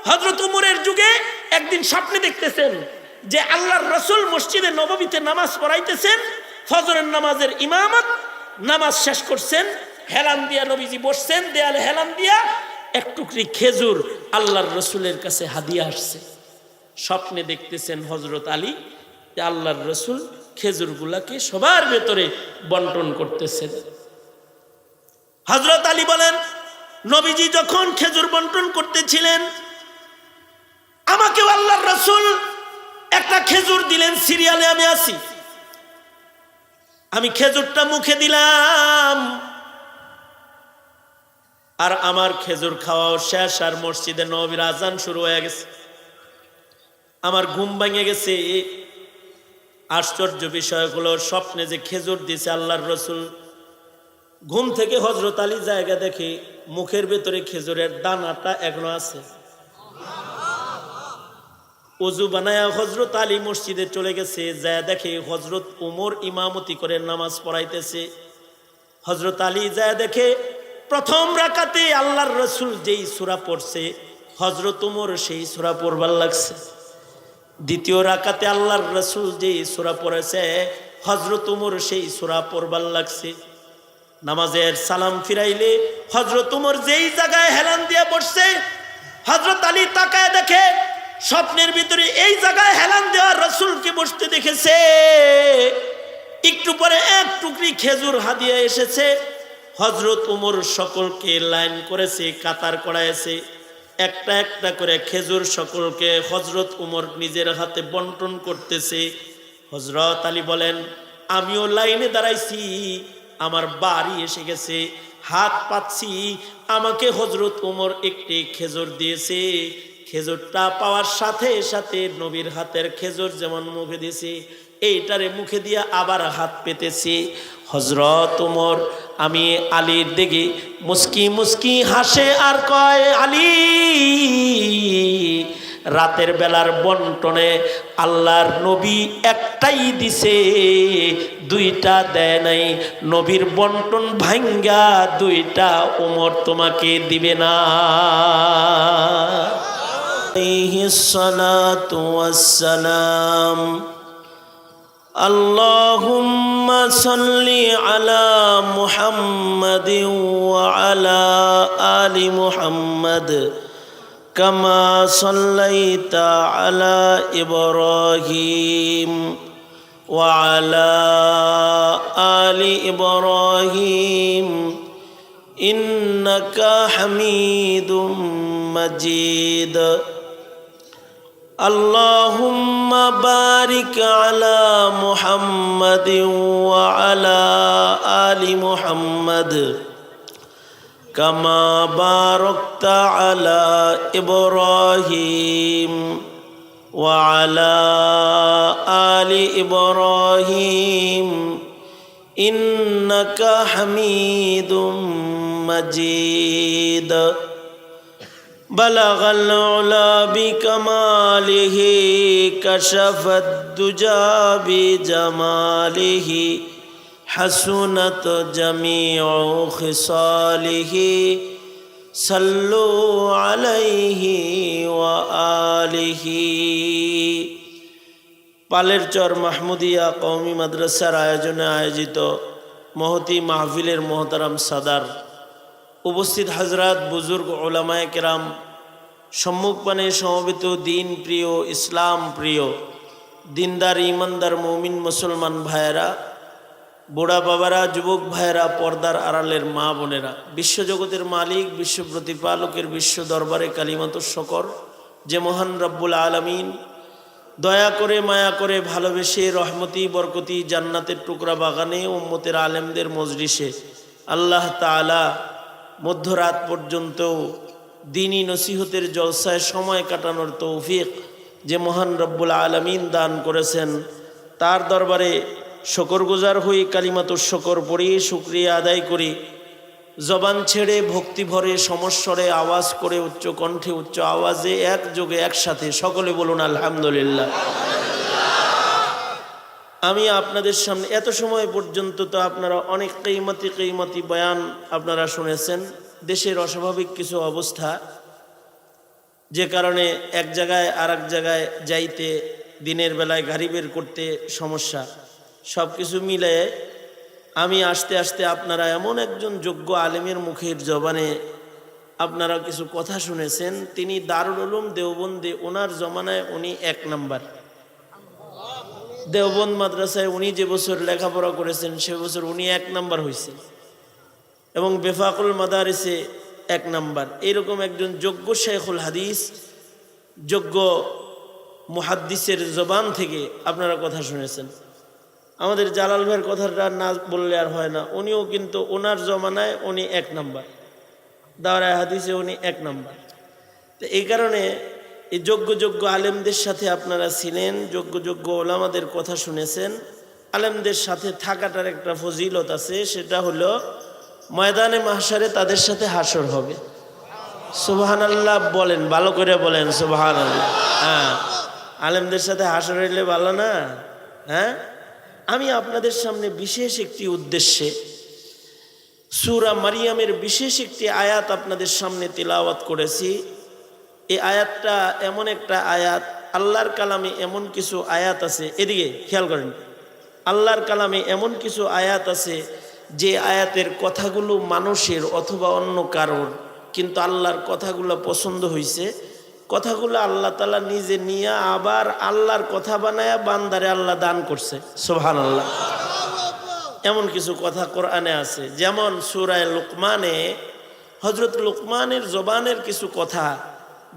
হযরত উমরের যুগে একদিন স্বপ্নে দেখতেছেন যে আল্লাহর রাসূল মসজিদে নববীতে নামাজ পড়াইতেছেন, ফজরের নামাজের ইমামত, নামাজ শেষ করছেন, হেলান দিয়া নবীজি বসছেন, দেয়ালে হেলান দিয়া এক টুকরি খেজুর আল্লাহর রাসূলের কাছে হাদিয়া আসছে। স্বপ্নে দেখতেছেন হযরত আলী যে আল্লাহর রাসূল খেজুরগুলাকে সবার ভেতরে বন্টন করতেছেন। হযরত আলী বলেন, নবীজি যখন খেজুর বন্টন করতেছিলেন আমাকেও আল্লাহর রাসূল একটা খেজুর দিলেন, সিরিয়ালে আমি আছি, আমি খেজুরটা মুখে দিলাম, আর আমার খেজুর খাওয়াও শেষ, আর মসজিদে নববীর আজান শুরু হয়ে গেছে। আমার ঘুম ভেঙে গেছে। আশ্চর্য বিষয় হলো স্বপ্নে যে খেজুর দিছে আল্লাহর রাসূল, ঘুম থেকে হযরত আলী জায়গা দেখে মুখের ভেতরে খেজুরের দানাটা এখনো আছে। ওযু বানায়া হযরত আলী মসজিদে চলে গেছে, যায় দেখে হযরত উমর ইমামতি করে নামাজ পড়াইতেছে। হযরত আলী যায় দেখে প্রথম রাকাতে আল্লাহর রাসূল যেই সূরা পড়ছে হযরত উমর সেই সূরা পড়বার লাগছে। দ্বিতীয় রাকাতে আল্লাহর রাসূল যেই সূরা পড়েছে হযরত উমর সেই সূরা পড়বার লাগছে। নামাজের সালাম ফিরাইলে হযরত উমর যেই জায়গায় হেলান দিয়ে বসছে হযরত আলী তাকায় দেখে স্বপ্নের ভিতরে এই জায়গায় হেলান দেওয়া রাসূলকে বসতে দেখেছে। একটু পরে এক টুকরি খেজুর হাদিয়া এসেছে। হযরত উমর সকলকে লাইন করেছে, কাতার করাইছে, একটা একটা করে খেজুর সকলকে হযরত উমর নিজের হাতে বন্টন করতেছে। হযরত আলী বলেন, আমিও লাইনে দাঁড়াইছি, আমার বাড়ি এসে গেছে, হাত পাচ্ছি, আমাকে হযরত উমর একটি খেজুর দিয়েছে। খেজুরটা পাওয়ার সাথে সাথে নবীর হাতের খেজুর যেমন মুখে দিয়েছে এইটারে মুখে দিয়ে আবার হাত পেতেছি। হযরত উমর আমি আলীর দিকে মুস্কি মুস্কি হাসে আর কয়, আলী রাতের বেলার বন্টনে আল্লাহর নবী একটাই দিছে, দুইটা দেয় নাই, নবীর বন্টন ভাঙ্গা দুইটা উমর তোমাকে দিবে না। আলাইহিস সালাতু ওয়াস সালাম। আল্লাহুম্মা সাল্লি আলা মুহাম্মাদিন ওয়া আলা আলি মুহাম্মাদ কামা সাল্লাইতা আলা ইব্রাহিম ওয়া আলা আলি ইব্রাহিম ইন্নাকা হামিদুম মাজিদ। আল্লাহুম্মা বারিক আলা মুহাম্মাদিন ওয়া আলা আলি মুহাম্মাদ কামা বারাকতা আলা ইব্রাহিম ওয়া আলা আলি ইব্রাহিম ইন্নাকা হামিদুম মাজিদ। بلغ العلا بكماله كشف الدجى بجماله حسنت جميع خصاله صلوا عليه وآله। পালেরচর মাহমুদিয়া কওমি মাদ্রাসার আয়োজনে আয়োজিত মহতি মাহফিলের মোহতারাম সাদার, উপস্থিত হযরত বুজুর্গ উলামায়ে কেরাম, সম্মুখপানে সমবেত দিন প্রিয়, ইসলাম প্রিয়, দিনদার ইমানদার মুমিন মুসলমান ভাইয়েরা, বুড়া বাবারা, যুবক ভাইয়েরা, পর্দার আড়ালের মা বোনেরা, বিশ্বজগতের মালিক, বিশ্ব প্রতিপালকের বিশ্ব দরবারে কালিমাতুশ শকর যে মহান রব্বুল আলামিন দয়া করে মায়া করে ভালোবেসে রহমতি বরকতি জান্নাতের টুকরা বাগানে উম্মতের আলেমদের মজলিসে আল্লাহ তাআলা মধ্যরাত পর্যন্ত দ্বীনি নসিহতের জলসায় সময় কাটানোর তৌফিক যে মহান রব্বুল আলামিন দান করেছেন তার দরবারে শুকরগুজার হই, কালিমাতুশ শকর পড়ি, শুকরিয়া আদায় করি। জবান ছেড়ে ভক্তি ভরে সমস্বরে আওয়াজ করে উচ্চ কণ্ঠে উচ্চ আওয়াজে একযোগে একসাথে সকলে বলুন আলহামদুলিল্লাহ। আমি আপনাদের সামনে এত সময় পর্যন্ত তো আপনারা অনেক কিমতি বয়ান আপনারা শুনেছেন। দেশের অস্বাভাবিক কিছু অবস্থা, যে কারণে এক জায়গায় আর এক জায়গায় যাইতে দিনের বেলায় গাড়ি বের করতে সমস্যা। সব কিছু মিলে আমি আস্তে আস্তে আপনারা এমন একজন যোগ্য আলেমের মুখের জবানে আপনারা কিছু কথা শুনেছেন। তিনি দারুল উলুম দেওবন্দে, ওনার জমানায় উনি 1 নাম্বার। দেওবন্দ মাদ্রাসায় উনি যে বছর লেখাপড়া করেছেন সে বছর উনি 1 নাম্বার হয়েছে, এবং বেফাকুল মাদারিসে 1 নাম্বার। এইরকম একজন যোগ্য শেখুল হাদিস, যোগ্য মুহাদ্দিসের জবান থেকে আপনারা কথা শুনেছেন। আমাদের জালাল ভাইয়ের কথাটা না বললে আর হয় না, উনিও কিন্তু ওনার জমানায় উনি 1 নাম্বার, দাওরায়ে হাদিসে উনি 1 নাম্বার। তো এই কারণে এই যোগ্য যোগ্য আলেমদের সাথে আপনারা ছিলেন, যোগ্য যোগ্য ওলামাদের কথা শুনেছেন। আলেমদের সাথে থাকাটার একটা ফজিলত আছে, সেটা হলো ময়দানে মাহশারে তাদের সাথে হাসর হবে। সুবহানাল্লাহ বলেন, ভালো করে বলেন সুবহানাল্লাহ। হ্যাঁ, আলেমদের সাথে হাসর হইলে ভালো না? হ্যাঁ, আমি আপনাদের সামনে বিশেষ একটি উদ্দেশ্যে সূরা মারিয়ামের বিশেষ একটি আয়াত আপনাদের সামনে তিলাওয়াত করেছি। এই আয়াতটা এমন একটা আয়াত, আল্লাহর কালামে এমন কিছু আয়াত আছে, এদিকে খেয়াল করেন, আল্লাহর কালামে এমন কিছু আয়াত আছে যে আয়াতের কথাগুলো মানুষের অথবা অন্য কারোর, কিন্তু আল্লাহর কথাগুলো পছন্দ হয়েছে। কথাগুলো আল্লাহ তাআলা নিজে নিয়ে আবার আল্লাহর কথা বানায়া বান্দারে আল্লাহ দান করছে। সুবহানাল্লাহ। এমন কিছু কথা কোরআনে আছে, যেমন সূরা লুকমানে হযরত লুকমানের জবানের কিছু কথা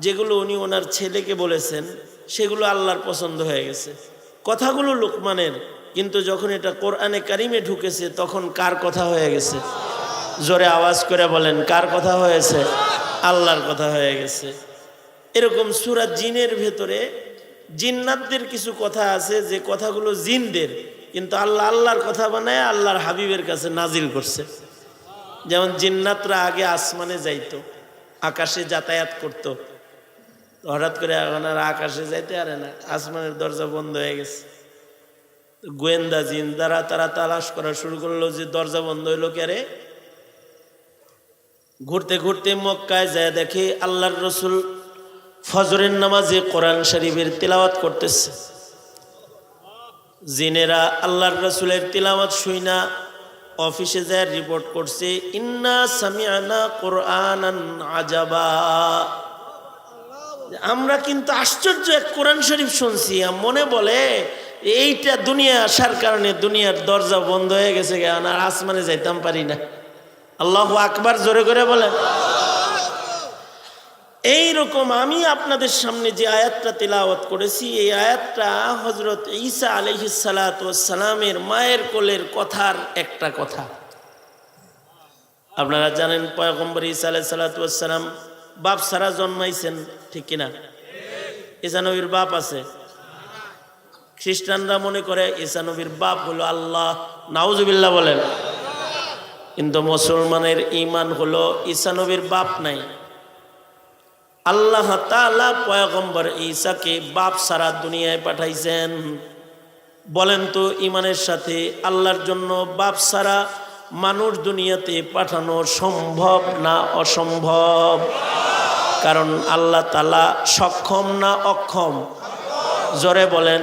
যেগুলো উনি ওনার ছেলেকে বলেছেন, সেগুলো আল্লাহর পছন্দ হয়ে গেছে। কথাগুলো লুকমানের, কিন্তু যখন এটা কোরআনে কারিমে ঢুকেছে তখন কার কথা হয়ে গেছে? জোরে আওয়াজ করে বলেন, কার কথা হয়েছে? আল্লাহর কথা হয়ে গেছে। এরকম সূরা জিনের ভেতরে জিন্নাতদের কিছু কথা আছে যে কথাগুলো জিনদের, কিন্তু আল্লাহ আল্লাহর কথা বানায় আল্লাহর হাবিবের কাছে নাজিল করছে। যেমন জিন্নাতরা আগে আসমানে যাইতো, আকাশে যাতায়াত করত, হঠাৎ করে এখন আর আকাশে যাইতে পারে না, আসমানের দরজা বন্ধ হয়ে গেছে। গোয়েন্দা জিন দ্বারা তারা তালাশ করা শুরু করলো যে দরজা বন্ধ হইলো কেরে। ঘুরতে ঘুরতে মক্কায় যায় দেখে আল্লাহর রসুল ফজরের নামাজে কোরআন শরীফের তিলাওয়াত করতেছে। জিনেরা আল্লাহর রসুলের তিলাওয়াত শুইনা অফিসে যায় রিপোর্ট করছে, ইন্না সামিআনা কুরআনান আজাবা, আমরা কিন্তু আশ্চর্য এক কোরআন শরীফ শুনছি। মনে বলে এইটা দুনিয়া আসার কারণে দুনিয়ার দরজা বন্ধ হয়ে গেছে, আর আসমানে যাইতাম পারি না। আল্লাহু আকবার, জোরে করে বলেন। এইরকম আমি আপনাদের সামনে যে আয়াতটা তিলাওয়াত করেছি, এই আয়াতটা হযরত ঈসা আলাইহিস সালাতু ওয়াস সালামের মায়ের কোলের কথার একটা কথা। আপনারা জানেন পয়গম্বর ঈসা আলাইহিস সালাতু ওয়াস সালাম বাপ ছাড়া জন্মাইছেন, ঠিক কিনা? ঈসা নবীর বাপ আছে? খ্রিস্টানরা মনে করে ঈসা নবীর বাপ হলো আল্লাহ, নাউজুবিল্লাহ বলেন। কিন্তু মুসলমানের ঈমান হলো ঈসা নবীর বাপ নাই। আল্লাহ তাআলা পয়গম্বর ঈসাকে বাপ ছাড়া দুনিয়ায় পাঠাইছেন। বলেন তো, ঈমানের সাথে আল্লাহর জন্য বাপ ছাড়া মানুষ দুনিয়াতে পাঠানো সম্ভব না অসম্ভব? কারণ আল্লাহ তাআলা সক্ষম না অক্ষম? জোরে বলেন।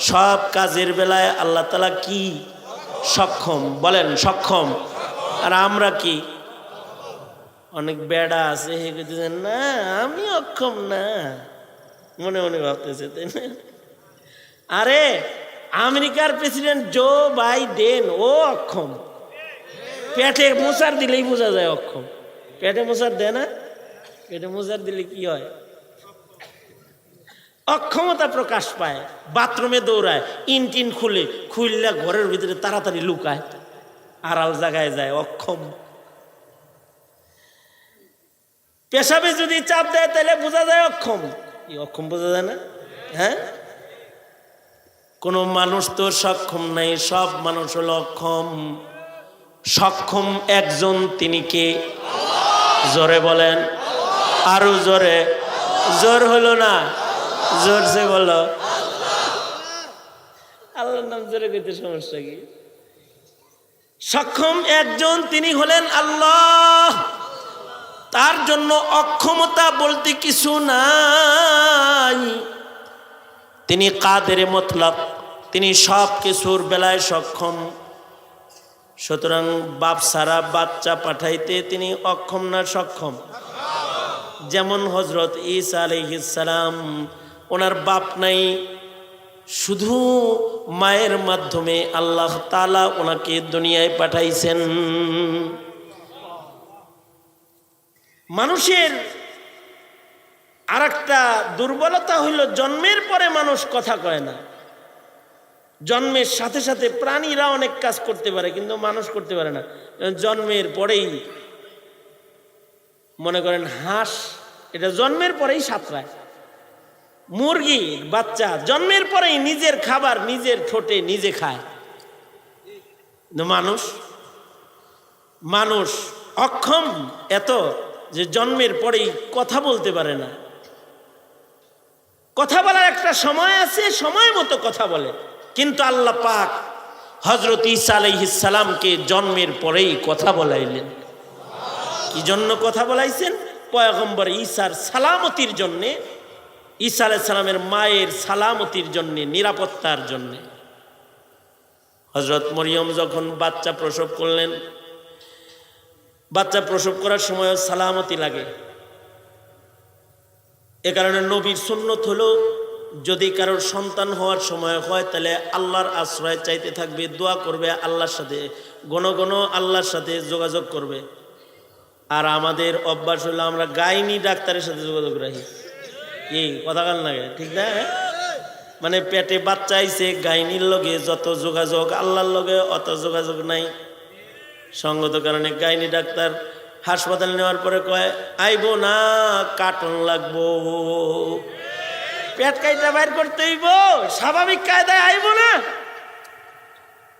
সব কাজের বেলায় আল্লাহ তাআলা কি? সক্ষম। বলেন সক্ষম। আর আমরা কি? অনেক বেড়া আছে, হে কইতেছেন না আমি অক্ষম না, মনে মনে ভাবতেছে, তাই না? আরে আমেরিকার প্রেসিডেন্ট জো বাইডেন ও অক্ষম, পেটে মোচার দিলেই বোঝা যায় অক্ষম। পেটে মোচার দেয় না? পেটে মোচার দিলে কি হয়? অক্ষমতা প্রকাশ পায়। বাথরুমে দৌড়ায়, ইনটিন খুললে ঘরের ভিতরে তাড়াতাড়ি লুকায়, আড়াল জায়গায় যায়, অক্ষম। পেশাবে যদি চাপ দেয় তাহলে বোঝা যায় অক্ষম। অক্ষম বোঝা যায় না? হ্যাঁ, কোন মানুষ তো সক্ষম নাই, সব মানুষ হলো অক্ষম। সক্ষম একজন, তিনি কে? জোরে বলেন, আরো জোরে। জোর হলো না, জোরসে বলো। আল্লাহর নাম জোরে কইতে সমস্যা কি? সক্ষম একজন, তিনি হলেন আল্লাহ। তার জন্য অক্ষমতা বলতে কিছু নাই। তিনি কাদের মতলব, তিনি সব কিছুর বেলায় সক্ষম। সুতরাং বাপ সারা বাচ্চা পাঠাইতে তিনি অক্ষম না সক্ষম? যেমন হযরত ঈসা আলাইহিস সালাম, ওনার বাপ নাই, শুধু মায়ের মাধ্যমে আল্লাহ তাআলা ওনাকে দুনিয়ায় পাঠাইছেন। মানুষের আরেকটা দুর্বলতা হইল জন্মের পরে মানুষ কথা কয় না। জন্মের সাথে সাথে প্রাণীরা অনেক কাজ করতে পারে, কিন্তু মানুষ করতে পারে না। জন্মের পরেই মনে করেন হাঁস, এটা জন্মের পরেই সাঁতরায়। মুরগি বাচ্চা জন্মের পরেই নিজের খাবার নিজের ঠোঁটে নিজে খায়। মানুষ মানুষ অক্ষম এত যে জন্মের পরেই কথা বলতে পারে না। কথা বলার একটা সময় আছে, সময় মতো কথা বলে। কিন্তু আল্লাহ পাক হযরত ঈসা আলাইহিস সালামকে জন্মের পরেই কথা বলাইলেন। কি জন্য কথা বলাইছেন? পয়গম্বর ঈসার সালামতির জন্যে, ঈসা আলাইহিস সালামের মায়ের সালামতির জন্যে, নিরাপত্তার জন্যে। হযরত মরিয়ম যখন বাচ্চা প্রসব করলেন, বাচ্চা প্রসব করার সময় সালামতি লাগে। এ কারণে নবীর সুন্নত হলো যদি কারোর সন্তান হওয়ার সময় হয় তাহলে আল্লাহর আশ্রয় চাইতে থাকবে, দোয়া করবে আল্লাহর সাথে, ঘন ঘন আল্লাহর সাথে যোগাযোগ করবে। আর আমাদের অভ্যাস হলো আমরা গাইনি ডাক্তারের সাথে যোগাযোগ রাখি। কি কথা কাল লাগে, ঠিক না? মানে পেটে বাচ্চা আইছে, গাইনির লগে যত যোগাযোগ আল্লাহর লগে অত যোগাযোগ নাই। সঙ্গত কারণে গাইনি ডাক্তার হাসপাতাল নেওয়ার পরে কয় আইবো না, কার্টন লাগবো, পেট কাইটা বাইর করতে হইব, স্বাভাবিক কায়দায় আইবো না।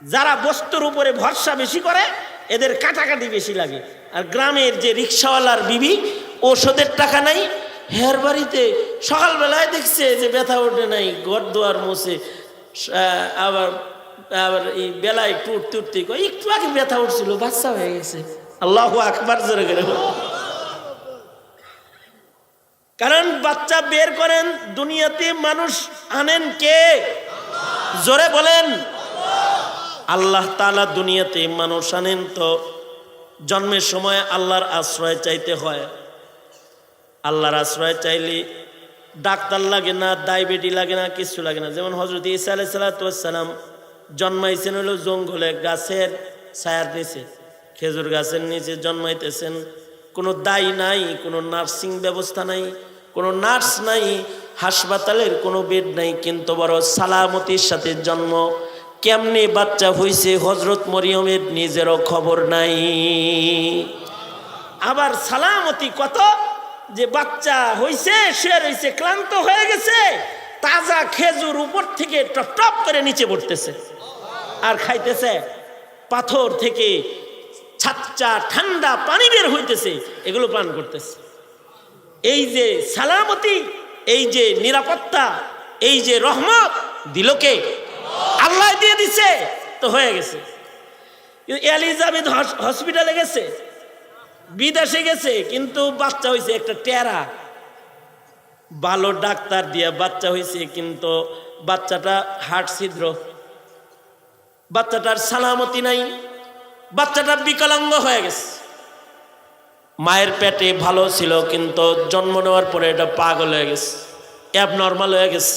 যারা বস্তুর উপরে ভরসা বেশি করে এদের কাটাকাটি বেশি লাগে। আর গ্রামের যে রিক্সাওয়ালার বিবি, ওষুধের টাকা নাই, হের বাড়িতে সকালবেলায় দেখছে যে ব্যথা ওঠে নাই, ঘর দুয়ার মুছে, আবার আবার এই বেলায় একটু উঠতে উঠতে একটু আগে ব্যথা উঠছিল, বাচ্চা হয়ে গেছে। আল্লাহু আকবার জোরে করে। কারণ বাচ্চা বের করেন দুনিয়াতে মানুষ আনেন কে? জোরে বলেন। আল্লাহ তাআলা দুনিয়াতে মানুষ আনেন তো জন্মের সময় আল্লাহর আশ্রয় চাইতে হয়। আল্লাহর আশ্রয় চাইলে ডাক্তার লাগে না, ডায়াবেটিস লাগে না, কিছু লাগে না। যেমন হযরত ঈসা আলাইহিস সালাম জন্মাইছেন হলো জঙ্গলে, গাছের ছায়ার নিচে, খেজুর গাছের নিচে জন্মাইতেছেন। কোনো দায়ী নাই, কোনো নার্সিং ব্যবস্থা নাই, কোনো নার্স নাই, হাসপাতালের কোনো বেড নাই, কিন্তু বড় সালামতির সাথে জন্ম। কেমনে বাচ্চা হইছে হযরত মরিয়মের নিজেরও খবর নাই। আবার সালামতি কত যে বাচ্চা হইছে, শুয়ে রইছে, ক্লান্ত হয়ে গেছে, তাজা খেজুর উপর থেকে টপ টপ করে নিচে পড়তেছে আর খাইতেছে। পাথর থেকে ছাচ্চা ঠান্ডা পানি বের হইতেছে, এগুলো পান করতেছে। এই যে সালামতি, এই যে নিরাপত্তা, এই যে রহমত দিল কে? আল্লাহ দিয়ে দিছে, তো হয়ে গেছে। এলিজাবেথ হসপিটালে গেছে, বিদেশে গেছে, কিন্তু বাচ্চা হয়েছে একটা টেরা। ভালো ডাক্তার দিয়ে বাচ্চা হয়েছে, কিন্তু বাচ্চাটা হার্ট ছিদ্র, বাচ্চাটার সালামতি নাই, বাচ্চাটা বিকলাঙ্গ হয়ে গেছে। মায়ের পেটে ভালো ছিল, কিন্তু জন্ম নেওয়ার পরে এটা পাগল হয়ে গেছে, অ্যাবনর্মাল হয়ে গেছে।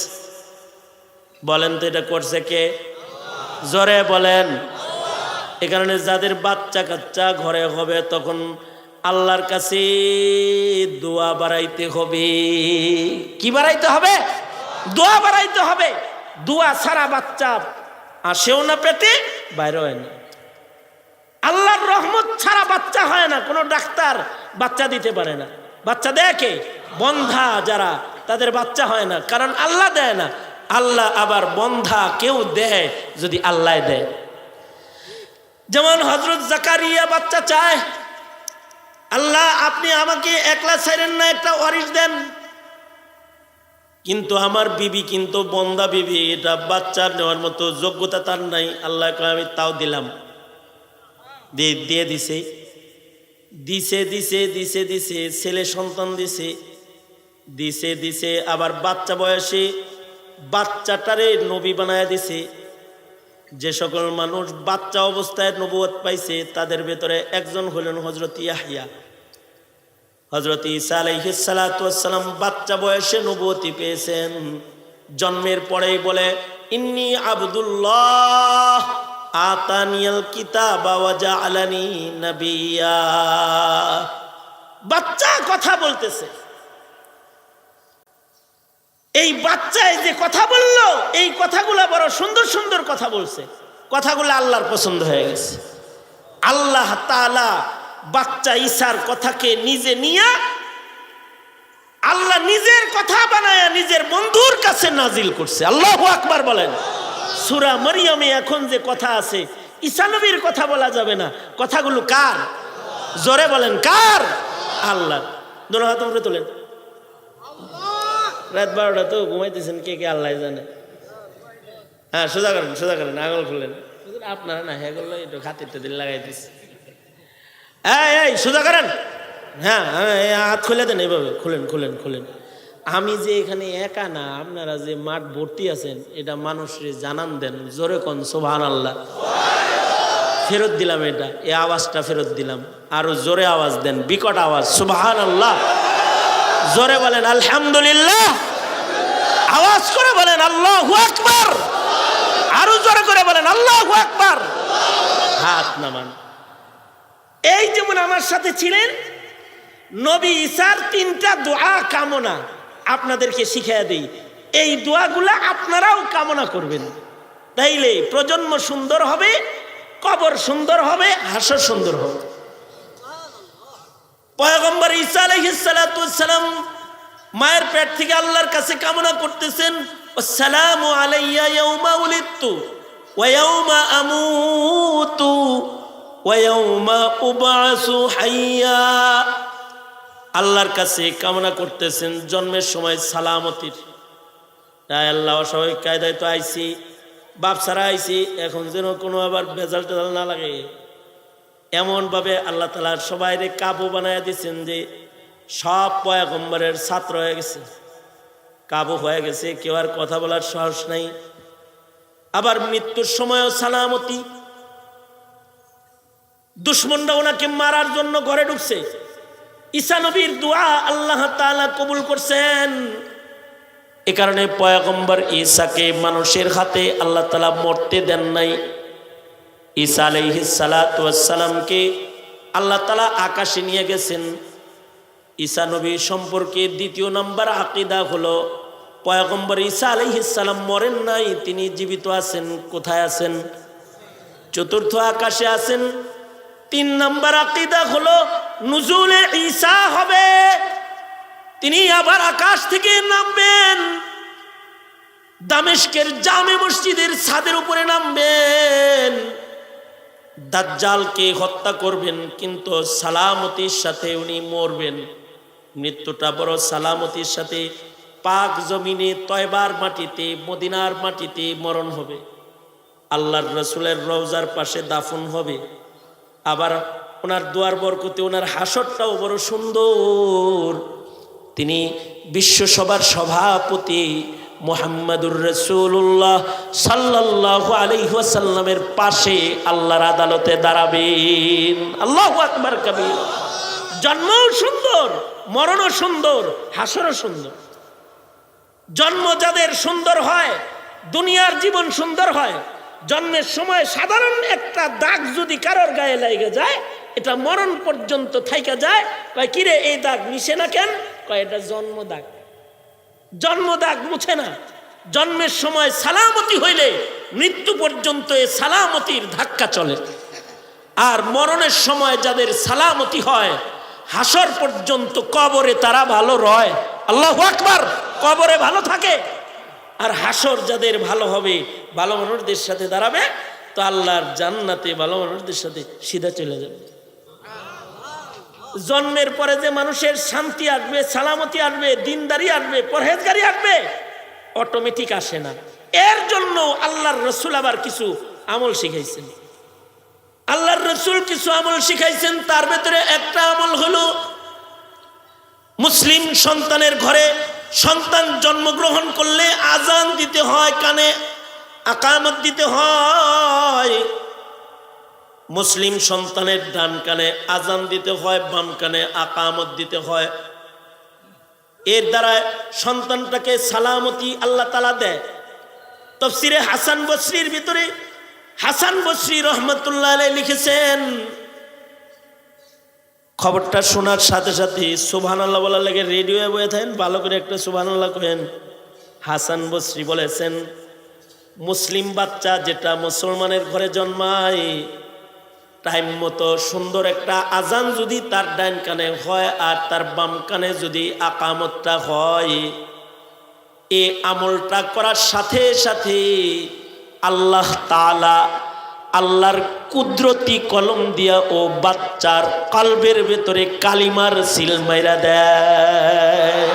বলেন তো এটা করছে কে? জোরে বলেন। এ কারণে যাদের বাচ্চা কাচ্চা ঘরে হবে তখন আল্লাহর কাছে দোয়া বাড়াইতে হবে। কি বাড়াইতে হবে? দোয়া বাড়াইতে হবে। দোয়া ছাড়া বাচ্চা আসেও না, পেটে বাইরে হয় না। আল্লাহর রহমত ছাড়া বাচ্চা হয় না। কোনো ডাক্তার বাচ্চা দিতে পারে না। বাচ্চা দেয় কে? বন্ধা যারা, তাদের বাচ্চা হয় না, কারণ আল্লাহ দেয় না। আল্লাহ আবার বন্ধা কেউ দেয় যদি আল্লাহ দেয়। যেমন হযরত জাকারিয়া বাচ্চা চায়, আল্লাহ আপনি আমাকে একলা ছাইরেন না, একটা ওয়ারিশ দেন। কিন্তু আমার বিবি কিন্তু বন্ধা বিবি, এটা বাচ্চা নেওয়ার মতো যোগ্যতা তার নাই। আল্লাহ আমি তাও দিলাম, দিয়ে দিছে। দিছে দিছে দিছে দিছে ছেলে সন্তান দিছে, দিছে দিছে আবার বাচ্চা বয়সে বাচ্চাটারে নবী বানায় দিছে। যে সকল মানুষ বাচ্চা অবস্থায় নবুয়ত পাইছে তাদের ভেতরে একজন হলেন হযরত ইয়াহইয়া। হযরত ঈসা আলাইহিস সালাতু ওয়াস সালাম বাচ্চা বয়সে নবুয়তি পেয়েছেন। জন্মের পরেই বলে ইন্নী আবদুল্লাহ আতানিয়াল কিতাবা ওয়া জাআলানি নাবিয়্যা। বাচ্চা কথা বলতেছে। এই বাচ্চায় যে কথা বললো, এই কথাগুলো বড় সুন্দর সুন্দর কথা বলছে, কথাগুলো আল্লাহর পছন্দ হয়ে গেছে। আল্লাহ তাআলা বাচ্চা ঈসার কথাকে নিজে নিয়ে আল্লাহ নিজের কথা বানায়া নিজের বন্ধুর কাছে নাজিল করছে। আল্লাহু আকবার বলেন। সূরা মরিয়মে এখন যে কথা আছে, ঈসা নবীর কথা বলা যাবে না। কথাগুলো কার? জোরে বলেন কার? আল্লাহ। দোনো হাত উপরে তোলেন। রাত 12টা তো ঘুমাইতেছেন, কে কে আল্লাহ জানে। হ্যাঁ সোজা করেন, সোজা করেন, আঙুল খুলেন। আপনারা না হ্যাঁ করলো একটু খাতিরটা দিল লাগাইতেছে। এই সোজা করেন। হ্যাঁ হাত খুলে দেন, এইভাবে খুলেন খুলেন খুলেন। আমি যে এখানে একা না, আপনারা যে মাঠ ভর্তি আছেন এটা মানুষরে জানান দেন। জোরে কোন সুবহানাল্লাহ। ফেরত দিলাম এটা, এই আওয়াজটা ফেরত দিলাম। আরো জোরে আওয়াজ দেন, বিকট আওয়াজ সুবহানাল্লাহ। জোরে বলেন আলহামদুলিল্লাহ। আওয়াজ করে বলেন আল্লাহু আকবার। আরো জোরে করে বলেন আল্লাহু আকবার। হাত নামান। এই যেমন আমার সাথে ছিলেন, নবী ঈসার 3টা দোয়া কামনা আপনাদেরকে শিখিয়ে দেই। এই দোয়াগুলা আপনারাও কামনা করবেন, তাইলে প্রজন্ম সুন্দর হবে, কবর সুন্দর হবে, হাসর সুন্দর হবে। পয়গম্বর ঈসা আলাইহিস সালাতু ওয়াস সালাম মায়ের পেট থেকে আল্লাহর কাছে কামনা করতেছেন, আসসালামু আলাইয়া ইয়াউমা উলিদতু ওয়া ইয়াউমা আমুতু ওয়া ইয়াউমা উবআসু হাইয়া। আল্লাহর কাছে কামনা করতেছেন জন্মের সময় সালামতির। তাই আল্লাহ অস্বাভাবিক কায়দায় তো আইছি, বাপ ছাড়া আইছি, এখন যেন কোনো আবার ভেজাল টেজাল না লাগে এমনভাবে আল্লাহ তাআলা সবাইরে কাবু বানায় দিচ্ছেন যে সব পয়গম্বরের ছাত্র হয়ে গেছে, কাবু হয়ে গেছে, কেউ আর কথা বলার সাহস নাই। আবার মৃত্যুর সময়ও সালামতি। দুশমনরা ওনাকে মারার জন্য ঘরে ঢুকছে, ঈসা নবীর দোয়া আল্লাহ তাআলা কবুল করছেন। এ কারণে পয়গম্বর ঈসাকে মানুষের হাতে আল্লাহ তাআলা মরতে দেন নাই। ঈসা আলাইহিস সালাতু ওয়াস সালামকে আল্লাহ তাআলা আকাশে নিয়ে গেছেন। ঈসা নবী সম্পর্কে 2 নম্বর আকীদা হলো পয়গম্বর ঈসা আলাইহিস সালাম মরেন নাই, তিনি জীবিত আছেন। কোথায় আছেন? 4র্থ আকাশে আছেন। 3 নম্বর আকীদা হলো নুজুলে ঈসা হবে, তিনি আবার আকাশ থেকে নামবেন, দামেস্কের জামে মসজিদের ছাদের উপরে নামবেন, দাজ্জালকে হত্যা করবেন, কিন্তু সালামতির সাথে উনি মরবেন। মৃত্যুটা বড় সালামতির সাথে পাক জমিনে তয়বার মাটিতে মদিনার মাটিতে মরণ হবে। আল্লাহর রাসূলের রওজার পাশে দাফন হবে। আবার ওনার দোয়ার বরকতে ওনার হাসরটাও বড় সুন্দর। তিনি বিশ্বসভার সভাপতি মুহাম্মাদুর রাসূলুল্লাহ সাল্লাল্লাহু আলাইহি ওয়াসাল্লামের পাশে আল্লাহর আদালতে দাঁড়াবেন। আল্লাহু আকবার কবীর। জন্মও সুন্দর, মরণও সুন্দর, হাসরও সুন্দর। জন্ম যাদের সুন্দর হয়, দুনিয়ার জীবন সুন্দর হয়। জন্মের সময় সাধারণ একটা দাগ যদি কারোর গায়ে লেগে যায়, এটা মরণ পর্যন্ত থাইকা যায়। কয় কিরে এই দাগ মিশে না কেন? কয় এটা জন্ম দাগ, জন্ম দাগ মুছে না। জন্মের সময় সালামতি হইলে মৃত্যু পর্যন্ত এই সালামতির ধাক্কা চলে। আর মরণের সময় যাদের সালামতি হয়, হাসর পর্যন্ত কবরে তারা ভালো রয়। আল্লাহু আকবার। কবরে ভালো থাকে। আর হাসর যাদের ভালো হবে, ভালো মানুষদের সাথে দাঁড়াবে, তো আল্লাহর জান্নাতে ভালো মানুষদের সাথে সিধা চলে যাবে। জন্মের পরে যে মানুষের শান্তি আসবে, সালামতি আসবে, দিনদারি আসবে, পরহেজগারি আসবে, অটোমেটিক আসে না। এর জন্য আল্লাহর রাসূল আবার কিছু আমল শিখাইছেন। আল্লাহর রাসূল কিছু আমল শিখাইছেন, তার ভেতরে একটা আমল হলো মুসলিম সন্তানের ঘরে সন্তান জন্মগ্রহণ করলে আজান দিতে হয়, কানে আকামত দিতে হয়। মুসলিম সন্তানের ডান কানে আজান দিতে হয়, বাম কানে আকামত দিতে হয়। এর দ্বারা সন্তানটাকে সালামতি আল্লাহ তাআলা দেয়। তাফসীরে হাসান বসরির ভিতরে হাসান বসরি রহমতুল্লাহ আলাইহি লিখেছেন, খবরটা শোনার সাথে সাথে সুবহানাল্লাহ বলার লাগে রেডিও বয়ে থাকেন, ভালো করে একটা সুবহানাল্লাহ করেন। হাসান বসরি বলেছেন, মুসলিম বাচ্চা যেটা মুসলমানের ঘরে জন্মায়, টাইম মতো সুন্দর একটা আজান যদি তার ডান কানে হয় আর তার বাম কানে যদি আকামতটা হয়, এই আমলটা করার সাথে সাথে আল্লাহ তাআলা আল্লাহর কুদরতি কলম দিয়া ও বাচ্চার কলবের ভেতরে কালিমার সিল মাইরা দেয়।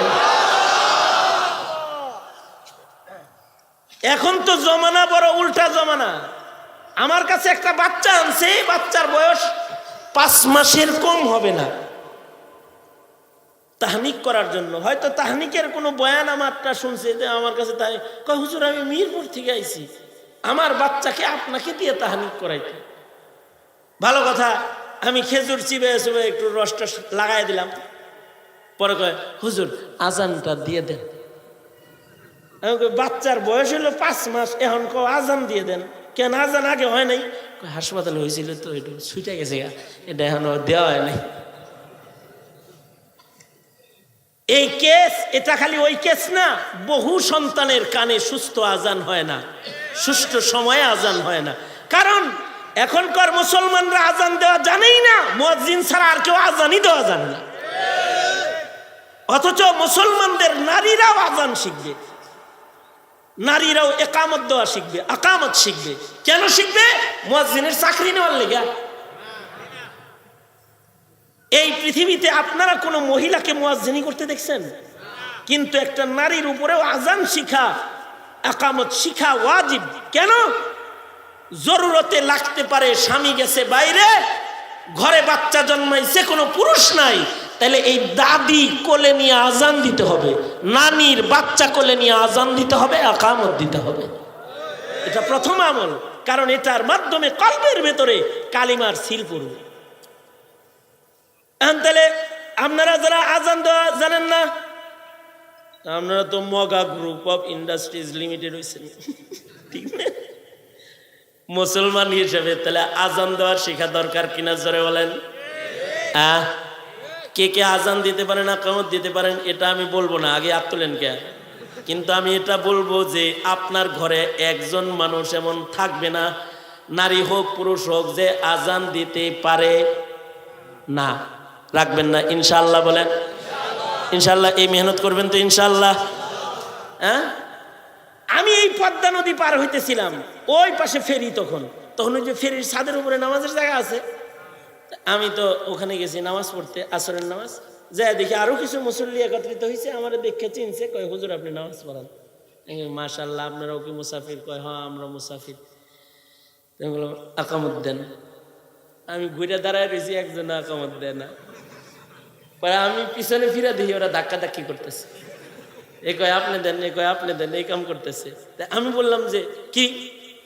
এখন তো জমানা বড় উল্টা জমানা। আমার কাছে একটা বাচ্চা আনছে, বাচ্চার বয়স 5 মাসের কম হবে না, তাহনিক করার জন্য। হয়তো তাহনিকের কোনো বয়ান আমারটা শুনছে যে আমার কাছে, তাই কয় হুজুর আমি মিরপুর থেকে আইছি, আমার বাচ্চাকে আপনাকে দিয়ে তাহনিক করাইতে। ভালো কথা, আমি খেজুর চিবে চুবে একটু রসটা লাগাই দিলাম। পরে কয় হুজুর আজানটা দিয়ে দেন। বাচ্চার বয়স হলো 5 মাস, এখন আজান দিয়ে দেন কেন? আজান আগে হয় নাই? হাসপাতাল হয়েছিল তো একটু ছুটে গেছে, এটা এখনো দেওয়া হয় নাই। এই কেস, এটা খালি ওই কেস না, বহু সন্তানের কানে সুস্থ আজান হয় না, সুষ্ঠু সময়ে আজান হয় না। কারণ এখনকার মুসলমানরা আজান দেওয়া জানেই না, মুয়াজ্জিন ছাড়া আর কেউ আজানই দেওয়া জানে না। অথচ মুসলমানদের নারীরাও আজান শিখবে, নারীরাও একামত দেওয়া শিখবে, আকামত শিখবে। কেন শিখবে? মুয়াজ্জিনের চাকরি নেওয়ার লেগে। এই পৃথিবীতে আপনারা কোনো মহিলাকে মুয়াজ্জিনি করতে দেখছেন? কিন্তু একটা নারীর উপরেও আজান শিখা, আকামত শিখা ওয়াজিব। কেন? জরুরতে লাগতে পারে, স্বামী গেছে বাইরে, ঘরে বাচ্চা জন্মাইছে, কোনো পুরুষ নাই, তাহলে এই দাদি কোলে নিয়ে আজান দিতে হবে, নানির বাচ্চা কোলে নিয়ে আজান দিতে হবে, আকামত দিতে হবে। এটা প্রথম আমল, কারণ এটার মাধ্যমে কলবের ভেতরে কালিমার সিল পড়বে। তাহলে আপনারা যারা আজান দেওয়া জানেন না, আপনারা তো মগা গ্রুপ অফ ইন্ডাস্ট্রিজ লিমিটেড হয়েছেন, ঠিক না? মুসলমান হিসেবে তাহলে আজান দেওয়ার শেখা দরকার কিনা জোরে বলেন? কে কে আজান দিতে পারেন, আকামত দিতে পারেন, এটা আমি বলবো না, আগে হাত তোলেন কে। কিন্তু আমি এটা বলবো যে আপনার ঘরে একজন মানুষ এমন থাকবে না, নারী হোক পুরুষ হোক, যে আজান দিতে পারে না। রাখবেন না ইনশাআল্লাহ? বলেন ইনশাআল্লাহ। এই মেহনত করবেন তো ইনশাআল্লাহ? হ্যাঁ, আমি এই পদ্মা নদী পার হইতেছিলাম, ওই পাশে ফেরি, তখন ওই যে ফেরির ছাদের উপরে নামাজের জায়গা আছে, আমি তো ওখানে গেছি নামাজ পড়তে, আসরের নামাজ। যাই দেখি আরো কিছু মুসল্লি একত্রিত হয়েছে, আমার দেখে চিনছে, কয় হুজুর আপনি নামাজ পড়ান। মাশাআল্লাহ, আপনারাও কি মুসাফির? কয় হ্যাঁ আমরা মুসাফির। বললাম আকামত দেন। আমি ঘুরে দাঁড়ায় রয়েছি, একজন আকামত দেয় না। পরে আমি পিছনে ফিরে দেখি ওরা ধাক্কা ধাক্কি করতেছে, এ কয় আপনি দেন, এ কয় আপনি দেন, এই কাম করতেছে। আমি বললাম যে কি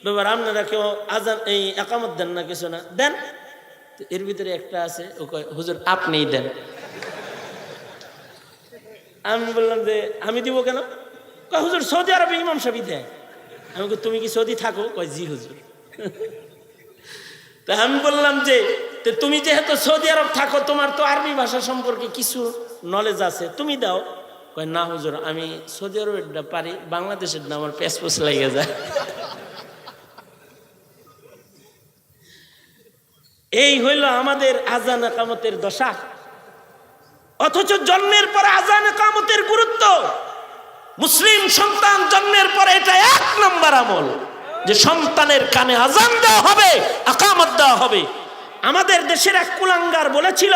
ব্যাপার, আপনারা কেউ আজান এই একামত দেন না? কিছু না, দেন। এর ভিতরে একটা আছে, ও কয় হুজুর আপনিই দেন। আমি বললাম যে আমি দিব কেন? কয় হুজুর সৌদি আরবে ইমাম সাহেব দেয়। আমি কই তুমি কি সৌদি থাকো? কয় জি হুজুর। তা আমি বললাম যে তুমি যেহেতু সৌদি আরব থাকো, তোমার তো আরবি ভাষা সম্পর্কে কিছু নলেজ আছে, তুমি দাও। কয় না হুজুর, আমি সৌদি আরবেরটা পারি, বাংলাদেশের না আমার প্যাসপোস লেগে যায়। এই হইল আমাদের আজান একামতের দশা। অথচ জন্মের পরে আজান একামতের গুরুত্ব, মুসলিম সন্তান জন্মের পরে এটা 1 নম্বর আমল, যে সন্তানের কানে আজান দেওয়া হবে, আকামত দেওয়া হবে। আমাদের দেশের এক কুলাঙ্গার বলেছিল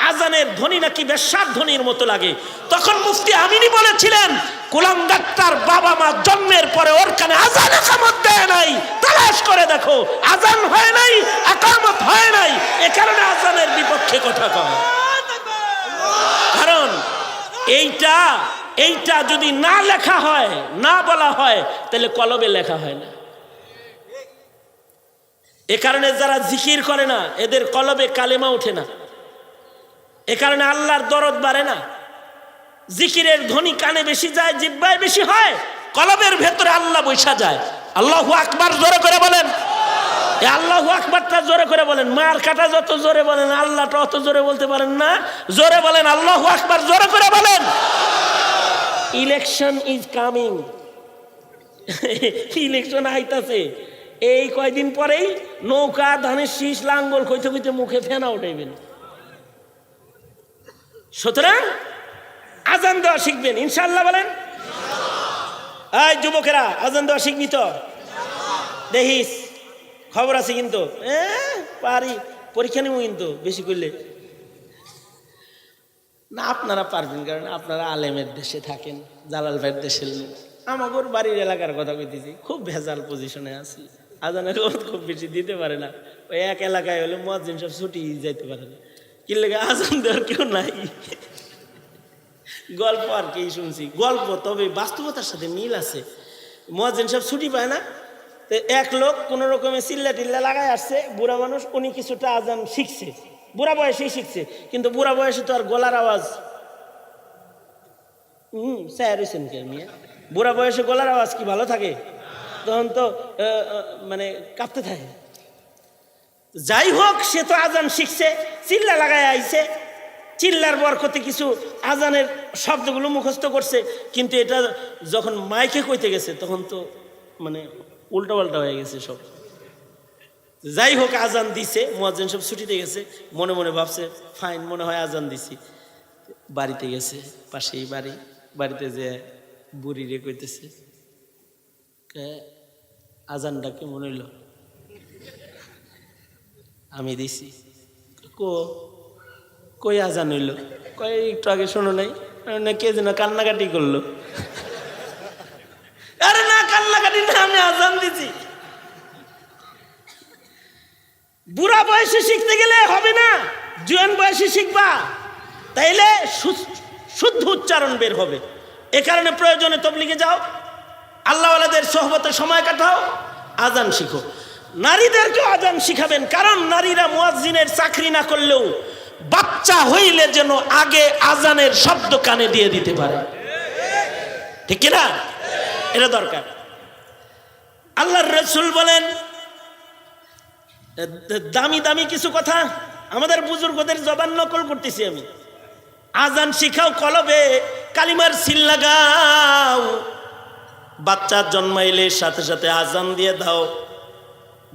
আজানের ধ্বনি নাকি বেশ্যার ধ্বনির মতো লাগে। তখন মুফতি আমিনী বলেছিলেন কুলাঙ্গারটার বাবা মা জন্মের পরে ওর কানে আজান একামত দেয় নাই, তালাশ করে দেখো, আজান হয় নাই, একামত হয় নাই, এ কারণে আজানের বিপক্ষে কথা কয়। কারণ এইটা যদি না লেখা হয়, না বলা হয়, তাহলে কলবে লেখা হয় না। এ কারণে যারা জিকির করে না, এদের কলবে কালেমা ওঠে না। এ কারণে আল্লাহর দরদ বাড়ে না। জিকিরের ধ্বনি কানে বেশি যায়, জিহ্বায় বেশি হয়, কলবের ভেতরে আল্লাহ বৈশা যায়। আল্লাহু আকবার জোরে করে বলেন। এই আল্লাহু আকবারটা জোরে করে বলেন। মার কাটা যত জোরে বলেন, আল্লাহটা অত জোরে বলতে পারেন না, জোরে বলেন আল্লাহু আকবার, জোরে করে বলেন। ইলেকশন ইজ কামিং, ইলেকশন আইতাছে। এই কয়দিন পরেই নৌকা, ধানের শীষ, লাঙ্গল কইতে কইতে মুখে ফেনা উঠাইবেন। সুতরাং আজান দেওয়া শিখবেন ইনশাআল্লাহ, বলেন। এই যুবকেরা, আজান দেওয়া শিখবি তো? দেখিস, খবর আছে কিন্তু। পারি, পরীক্ষা নেব কিন্তু বেশি করলে না। আপনারা পারবেন, কারণ আপনারা আলেমের দেশে থাকেন, জালাল ভাইয়ের দেশের লোক। আমাগর বাড়ির এলাকার কথা কইতেছি, খুব ভেজাল পজিশনে আছি। আজানের খুব বেশি দিতে পারে না। ওই এক এলাকায় হলে মুয়াজ্জিন সব ছুটি যাইতে পারে না। কি লেগে আজান দেওয়ার কেউ নাই। গল্প আর কি শুনছি, গল্প, তবে বাস্তবতার সাথে মিল আছে। মুয়াজ্জিন সব ছুটি পায় না, তো এক লোক কোন রকমে চিল্লা টিল্লা লাগায় আসছে, বুড়া মানুষ, উনি কিছুটা আজান শিখছে, বুড়া বয়সেই শিখছে। কিন্তু বুড়া বয়সে তো আর গলার আওয়াজ বুড়া বয়সে গলার আওয়াজ কি ভালো থাকে? তখন তো মানে কাঁপতে থাকে। যাই হোক, সে তো আজান শিখছে, চিল্লা লাগায় আইছে, চিল্লার বরকতে কিছু আজানের শব্দগুলো মুখস্থ করছে। কিন্তু এটা যখন মাইকে কইতে গেছে, তখন তো মানে উল্টা পাল্টা হয়ে গেছে সব। যাই হোক, আজান দিছে, মুয়াজ্জিন সব ছুটিতে গেছে, মনে মনে ভাবছে ফাইন, মনে হয় আজান দিছি। বাড়িতে গেছে, পাশেই বাড়ি, বাড়িতে যে বুড়ি রে কইতেছে, আজানটা কেমন হইল? আমি দিছি। কই আজান হইল? কই একটু আগে শোনো নাই? কে যেন কান্নাকাটি করলো। আরে না, কান্নাকাটি না, আমি আজান দিছি। বুড়া বয়সে শিখতে গেলে হবে না, জোয়ান বয়সে শিখবা, তাইলে শুদ্ধ উচ্চারণ বের হবে। এ কারণে প্রয়োজনে তবলিগে যাও, আল্লাহওয়ালাদের সোহবতে সময় কাটাও, আজান শিখো। নারীদেরকেও আজান শিখাবেন, কারণ নারীরা মুয়াজ্জিনের চাকরি না করলেও বাচ্চা হইলে যেন আগে আজানের শব্দ কানে দিয়ে দিতে পারে, ঠিক কিনা? এটা দরকার। আল্লাহর রাসূল বলেন, দামি দামি কিছু কথা আমাদের বুজুর্গদের জবান নকল করতেছি আমি। আজান শিখাও, কলবে কালিমার সিল লাগাও, বাচ্চা জন্মাইলে সাথে সাথে আজান দিয়ে দাও।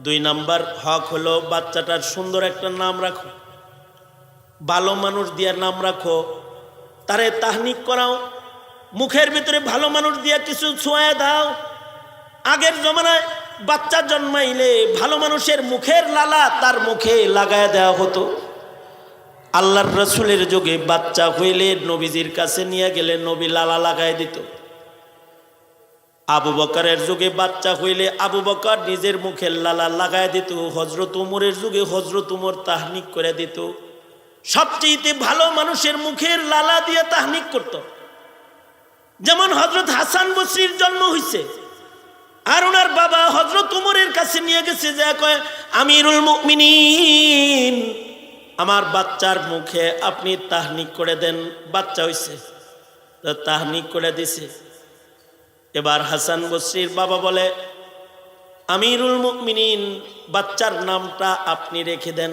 2 নাম্বার হক হলো বাচ্চাটার সুন্দর একটা নাম রাখো, ভালো মানুষ দিয়ে নাম রাখো, তারে তাহনিক করাও, মুখের ভিতরে ভালো মানুষ দিয়ে কিছু ছোঁয়া দাও। আগের জমানায় বাচ্চা জন্মাইলে ভালো মানুষের মুখের লালা তার মুখে লাগায় দেওয়া হতো। আল্লাহর রাসূলের যুগে বাচ্চা হইলে নবীজির কাছে নিয়ে গেলে নবী লালা লাগায় দিত। আবু বকরের যুগে বাচ্চা হইলে আবু বকর নিজের মুখের লালা লাগায় দিত। হযরত উমরের যুগে হযরত উমর তাহনিক করে দিত। সবচেয়ে ভালো মানুষের মুখের লালা দিয়ে তাহনিক করত। যেমন হযরত হাসান বসরির জন্ম হইছে, আর ওনার বাবা হযরত উমরের কাছে নিয়ে গেছে, যে কয়, আমিরুল মুমিনিন, আমার বাচ্চার মুখে আপনি তাহনিক করে দেন। বাচ্চা হইছে, তাহনিক করে দিছে। এবার হাসান বসরির বাবা বলে, আমিরুল মুমিনিন, বাচ্চার নামটা আপনি রেখে দেন।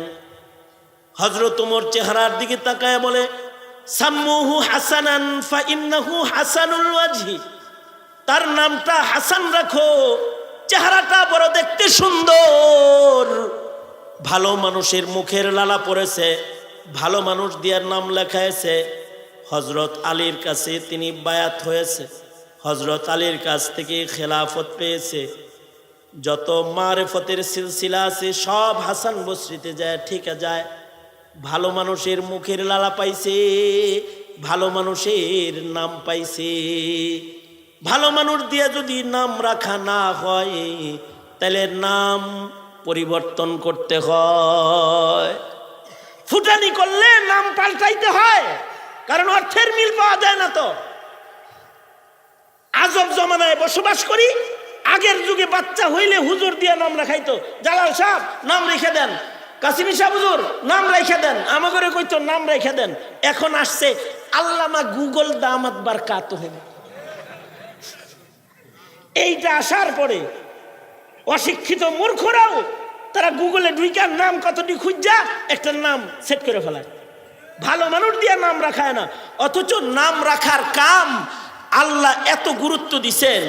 হযরত উমর চেহারার দিকে তাকায় বলে, সাম্মুহু হাসানান ফা ইন্নাহু হাসানুল ওয়াজহি, তার নামটা হাসান রাখো, চেহারাটা বড় দেখতে সুন্দর। ভালো মানুষের মুখের লালা পড়েছে, ভালো মানুষ দিয়ে নাম লেখায়েছে। হযরত আলীর কাছে তিনি বায়াত হয়েছে, হযরত আলীর কাছ থেকে খেলাফত পেয়েছে। যত মারেফতের সিলসিলা আছে সব হাসান বসরিতে যায়, ঠিক যায়। ভালো মানুষের মুখের লালা পাইছে, ভালো মানুষের নাম পাইছে। ভালো মানুষ দিয়ে যদি নাম রাখা না হয় তাহলে নাম পরিবর্তন করতে হয়। ফুটানি করলে নাম পাল্টাইতে হয়, কারণ অর্থের মিল পাওয়া যায় না। তো আজব জমানায় বসবাস করি। আগের যুগে বাচ্চা হইলে হুজুর দিয়ে নাম রাখাইতো। জালাল সাহেব নাম রেখে দেন, কাসিমি সাহেব হুজুর নাম রেখে দেন, আমাকে কইতো নাম রেখে দেন। এখন আসছে আল্লামা গুগল দামাত বারকাতুহু। এইটা আসার পরে অশিক্ষিত মূর্খরাও তারা গুগলে ঢুইকার নাম কতটি খুঁজা একটা নাম সেট করে ফেলায়। ভালো মানুষ দিয়ে নাম রাখায় না, অথচ নাম রাখার কাম আল্লাহ এত গুরুত্ব দিছেন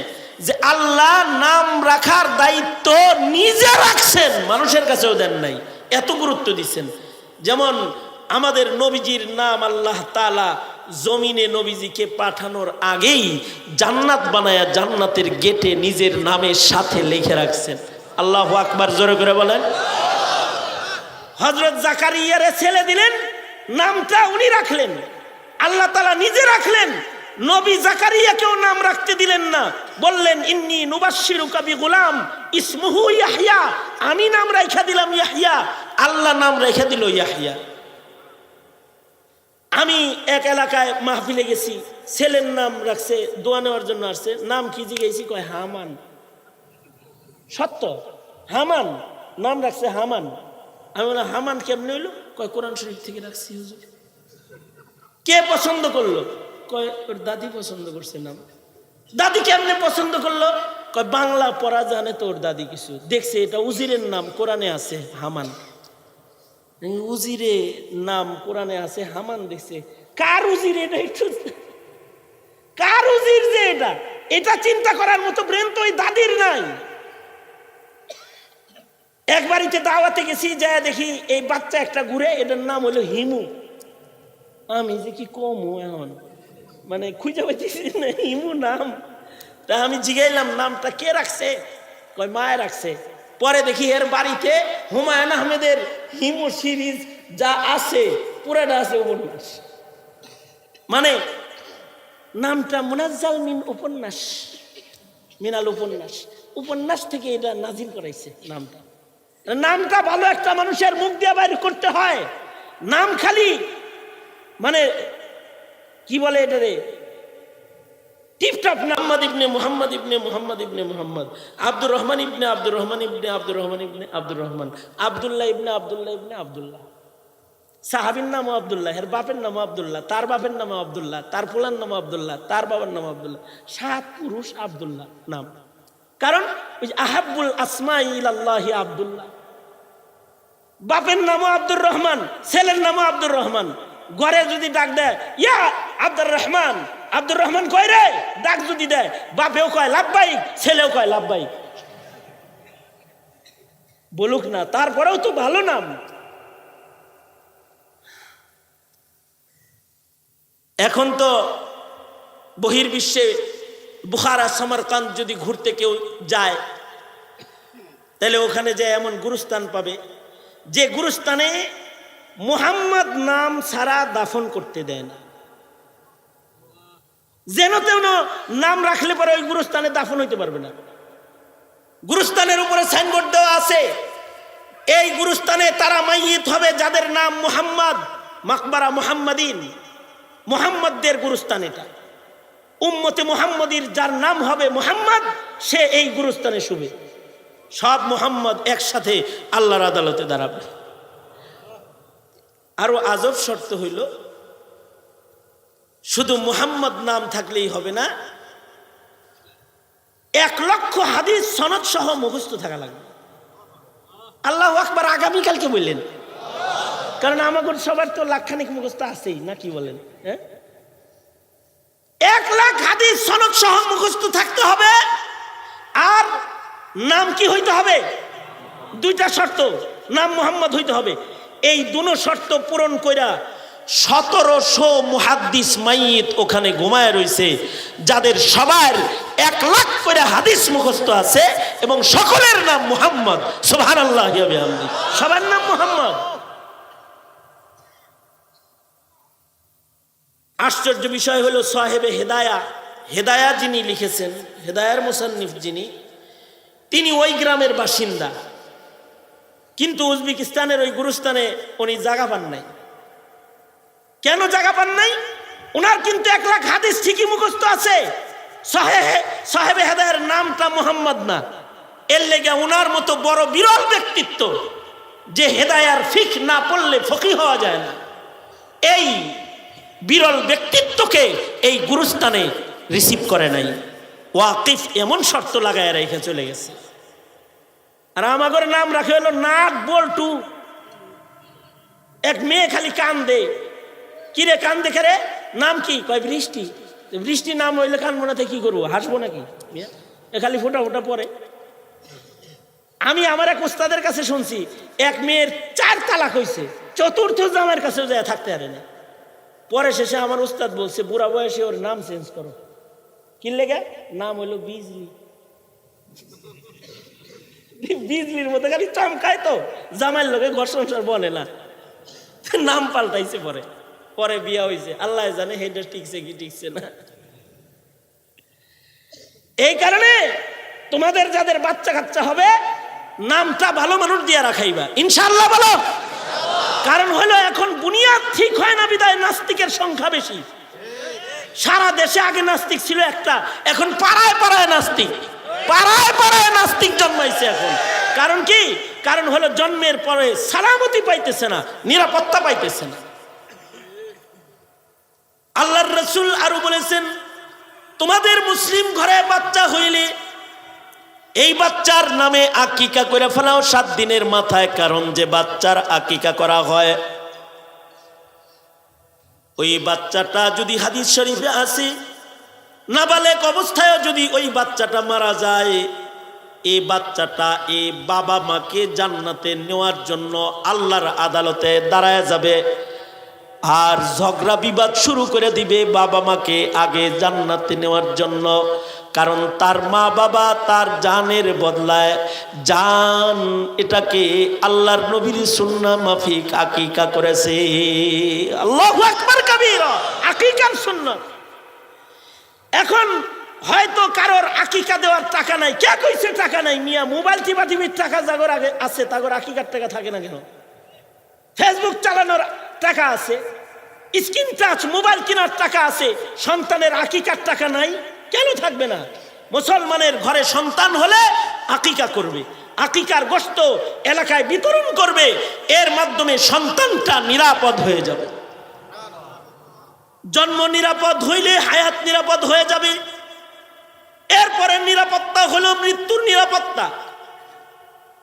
যে আল্লাহ নাম রাখার দায়িত্ব নিজে রাখছেন, মানুষের কাছেও দেন নাই। এত গুরুত্ব দিছেন। যেমন আমাদের নবীজির নাম আল্লাহ তাআলা জমিনে নবীজিকে পাঠানোর আগেই জান্নাত বানায়া জান্নাতের গেটে নিজের নামের সাথে লিখে রাখছেন। আল্লাহু আকবার, জোরে করে বলেন। হযরত জাকারিয়ারে ছেলে দিলেন, নামটা উনি রাখলেন, আল্লাহ তাআলা নিজে রাখলেন। নবী জাকারিয়াকেও নাম রাখতে দিলেন না, বললেন ইন্নী নুবাশশিরুকা বিগুলাম ইসমুহু ইয়াহইয়া, আমি নাম রাখা দিলাম ইয়াহইয়া, আল্লাহ নাম রেখে দিল ইয়াহইয়া। আমি এক এলাকায় মাহফিলে গেছি, ছেলের নাম রাখছে, দোয়া নেওয়ার জন্য আসছে। নাম কি জিজ্ঞেসি, কয় হামান। সত্য, হামান নাম রাখছে, হামান। আমি বললাম হামান কেমনে হইলো? কয় কোরআন শরীফ থেকে রাখছি হুজুর। কে পছন্দ করলো? কয় ওর দাদি পছন্দ করছে নাম। দাদি কেমনে পছন্দ করলো? কয় বাংলা পড়া জানে তো ওর দাদি, কিছু দেখছে এটা উজিরের নাম, কোরআনে আছে হামান। উজিরে নাম কোরআনে আছে, হামান দেখছে। কার উজির এটা? একটু কার উজির যে এটা? এটা চিন্তা করার মতো ব্রেন তো ওই দাদির নাই। এক বাড়িতে দাওয়াতে গেছি, যায় দেখি এই বাচ্চা একটা ঘুরে, এটার নাম হলো হিমু। আমি যে কি কমু এখন, মানে খুঁজে পাইতেছি না হিমু নাম। তা আমি জিগাইলাম নামটা কে রাখছে? কয় মায়ে রাখছে। পরে দেখি এর বাড়িতে হুমায়ুন আহমেদের হিমু সিরিজ যা আছে পুরাটা আছে উপন্যাস। মানে নামটা মুনাজ্জাল মিন উপন্যাস, মিনাল উপন্যাস, উপন্যাস থেকে এটা নাজিল করাইছে নামটা। নামটা ভালো একটা মানুষের মুখ দিয়ে বাইর করতে হয়। নাম খালি মানে কি বলে এটা রে, টিপটপ মোহাম্মদ ইবনে মুহাম্মদ ইবনে মুহাম্মদ ইবনে মুহাম্মদ, আব্দুর রহমান ইবনে আব্দুর রহমান ইবনে আব্দুর রহমান ইবনে আব্দুর রহমান, আব্দুল্লাহ ইবনে আব্দুল্লাহ ইবনে আব্দুল্লাহ। সাহাবীর নামও আব্দুল্লাহ, এর বাপের নামও আব্দুল্লাহ, তার বাপের নামও আব্দুল্লাহ, তার পোলার নামও আব্দুল্লাহ, তার বাবার নাম আব্দুল্লাহ। 7 পুরুষ আব্দুল্লাহ নাম। কারণ ওই আহাব্বুল আসমাই ইলাল্লাহি আব্দুল্লাহ। বাপের নামও আব্দুর রহমান, ছেলের নামও আব্দুর রহমান। ঘরে যদি ডাক দেয় ইয়া আব্দুর রহমান, আব্দুর রহমান কয় রে, ডাক যদি দেয় বাপেও কয় লাব্বাইক, ছেলেও কয় লাব্বাইক। বলুক না, তারপরেও তো ভালো নাম। এখন তো বহির্বিশ্বে বুখারা সমরকান্দ যদি ঘুরতে কেউ যায় তাহলে ওখানে যে এমন গুরুস্থান পাবে যে গুরুস্থানে মুহাম্মদ নাম ছাড়া দাফন করতে দেয় না। যেন তেন নাম রাখলে পরে ওই গুরুস্থানে দাফন হইতে পারবে না। গুরুস্থানের উপরে সাইনবোর্ড দেওয়া আছে, এই গুরুস্থানে তারা মাইয়িত হবে যাদের নাম মুহাম্মদ, মাকবারা মুহাম্মাদিন, মুহাম্মদদের গুরুস্থান এটা। উম্মতে মুহাম্মদীর যার নাম হবে মুহাম্মদ, সে এই গুরুস্থানে শুবে। সব মুহাম্মদ একসাথে আল্লাহর আদালতে দাঁড়াবে। আরো আজব শর্ত হইল, শুধু মুহাম্মদ নাম থাকলেই হবে না, 1 লক্ষ হাদিস সনদ সহ মুখস্থ থাকা লাগবে। আল্লাহু আকবার আগামীকালকে বললেন, কারণ আমাদের সবার তো লাখখানিক মুখস্থ আছেই, না কি বলেন? হ্যাঁ, 1 লাখ হাদিস সনদ সহ মুখস্থ থাকতে হবে। আর নাম কি হইতে হবে? 2টা শর্ত, নাম মুহাম্মদ হইতে হবে। এই 2 শর্ত পূরণ কইরা 1700 মুহাদ্দিস মাইয়িত ওখানে ঘুমায় রইছে, যাদের সবার 1 লাখ করে হাদিস মুখস্থ আছে এবং সকলের নাম মুহাম্মদ। সুবহানাল্লাহি ওয়া বিহামদিহি, সবার নাম মুহাম্মদ। আশ্চর্য বিষয় হলো সাহেবে হেদায়া, হেদায়া যিনি লিখেছেন, হেদায়ার মুসান্নিফ যিনি, তিনি ওই গ্রামের বাসিন্দা, কিন্তু উজবেকিস্তানের ওই গুরুস্থানে উনি জায়গা পান নাই। কেন জায়গা পান নাই? ওনার কিন্তু 1 লাখ হাদিস ঠিকই মুখস্থ আছে, সাহেবে হেদায়ার নামটা মোহাম্মদ না। এর লেগে ওনার মতো বড় বিরল ব্যক্তিত্ব, যে হেদায়ার ফিক না পড়লে ফকি হওয়া যায় না, এই বিরল ব্যক্তিত্বকে এই গুরুস্থানে রিসিভ করে নাই। ওয়াকিফ এমন শর্ত লাগায় রেখে চলে গেছে। আর আমাদের নাম রাখে হলো নাক বল্টু। এক মেয়ে খালি কান্দে, কিরে কান দেখে রে, নাম কি? কয় বৃষ্টি। বৃষ্টি নাম হইলে কানবো না, কি করবো, হাসবো নাকি? এ খালি ফোটা ফোটা পরে। আমি আমার এক উস্তাদের কাছে শুনছি, এক মেয়ের 4 তালাক হয়েছে, 4র্থ জামাইয়ের কাছেও যায় থাকতে পারে না। পরে শেষে আমার উস্তাদ বলছে, বুড়া বয়সে ওর নাম চেঞ্জ করো। কি লেগে? নাম হইলো বিজলি। বিজলির মতো খালি চমকায়, তো জামাইয়ের লোকে ঘর সংসার বলে না, নাম পাল্টাইছে। পরে পরে বিয়া হয়েছে, আল্লাহ জানে হেডা টিকছে কি টিকছে না। এই কারণে তোমাদের যাদের বাচ্চা কাচ্চা হবে, নামটা ভালো মানুষ দিয়ে রাখাইবা, ইনশাআল্লাহ বলো। কারণ হলো এখন বুনিয়াদ ঠিক হয় না বিদায় নাস্তিকের সংখ্যা বেশি। সারা দেশে আগে নাস্তিক ছিল একটা, এখন পাড়ায় পাড়ায় নাস্তিক, পাড়ায় পাড়ায় নাস্তিক জন্মাইছে এখন। কারণ কি? কারণ হলো জন্মের পরে সালামতি পাইতেছে না, নিরাপত্তা পাইতেছে না। আল্লাহর রাসূল আরো বলেছেন, তোমাদের মুসলিম ঘরে বাচ্চা হইলে এই বাচ্চার নামে আকিকা করে ফেলাও 7 দিনের মাথায়। কারণ যে বাচ্চার আকিকা করা হয়, ওই বাচ্চাটা যদি হাদিস শরীফে আসে, নাবালেক অবস্থায় যদি ওই বাচ্চাটা মারা যায়, এই বাচ্চাটা এই বাবা মাকে জান্নাতে নেওয়ার জন্য আল্লাহর আদালতে দাঁড়ায় যাবে, আর ঝগড়া বিবাদ শুরু করে দিবে বাবা মাকে আগে জান্নাতে নেওয়ার জন্য। কারণ তার মা বাবা তার জানের বদলায় জান, এটাকে আল্লাহর নবীর সুন্নাহ মাফিক আকিকা করেছে। আল্লাহু আকবার কাবীরা, আকিকার সুন্নাত। এখন হয়তো কারোর আকিকা দেওয়ার টাকা নাই। কে কইছে টাকা নাই? মিয়া মোবাইল টিপা টিভির টাকা জাগর আগে আছে, তাগর আকিকার টাকা থাকে না কেন? ফেসবুক চালানোর টাকা আছে, স্ক্রিন টাচ মোবাইল কেনার টাকা আছে, সন্তানের আকিকার টাকা নাই? কেন থাকবে না? মুসলমানের ঘরে সন্তান হলে আকিকা করবে, আকিকার গোশত এলাকায় বিতরণ করবে, এর মাধ্যমে সন্তানটা নিরাপদ হয়ে যাবে। জন্ম নিরাপদ হইলে হায়াত নিরাপদ হয়ে যাবে। এরপরে নিরাপত্তা হলো মৃত্যুর নিরাপত্তা।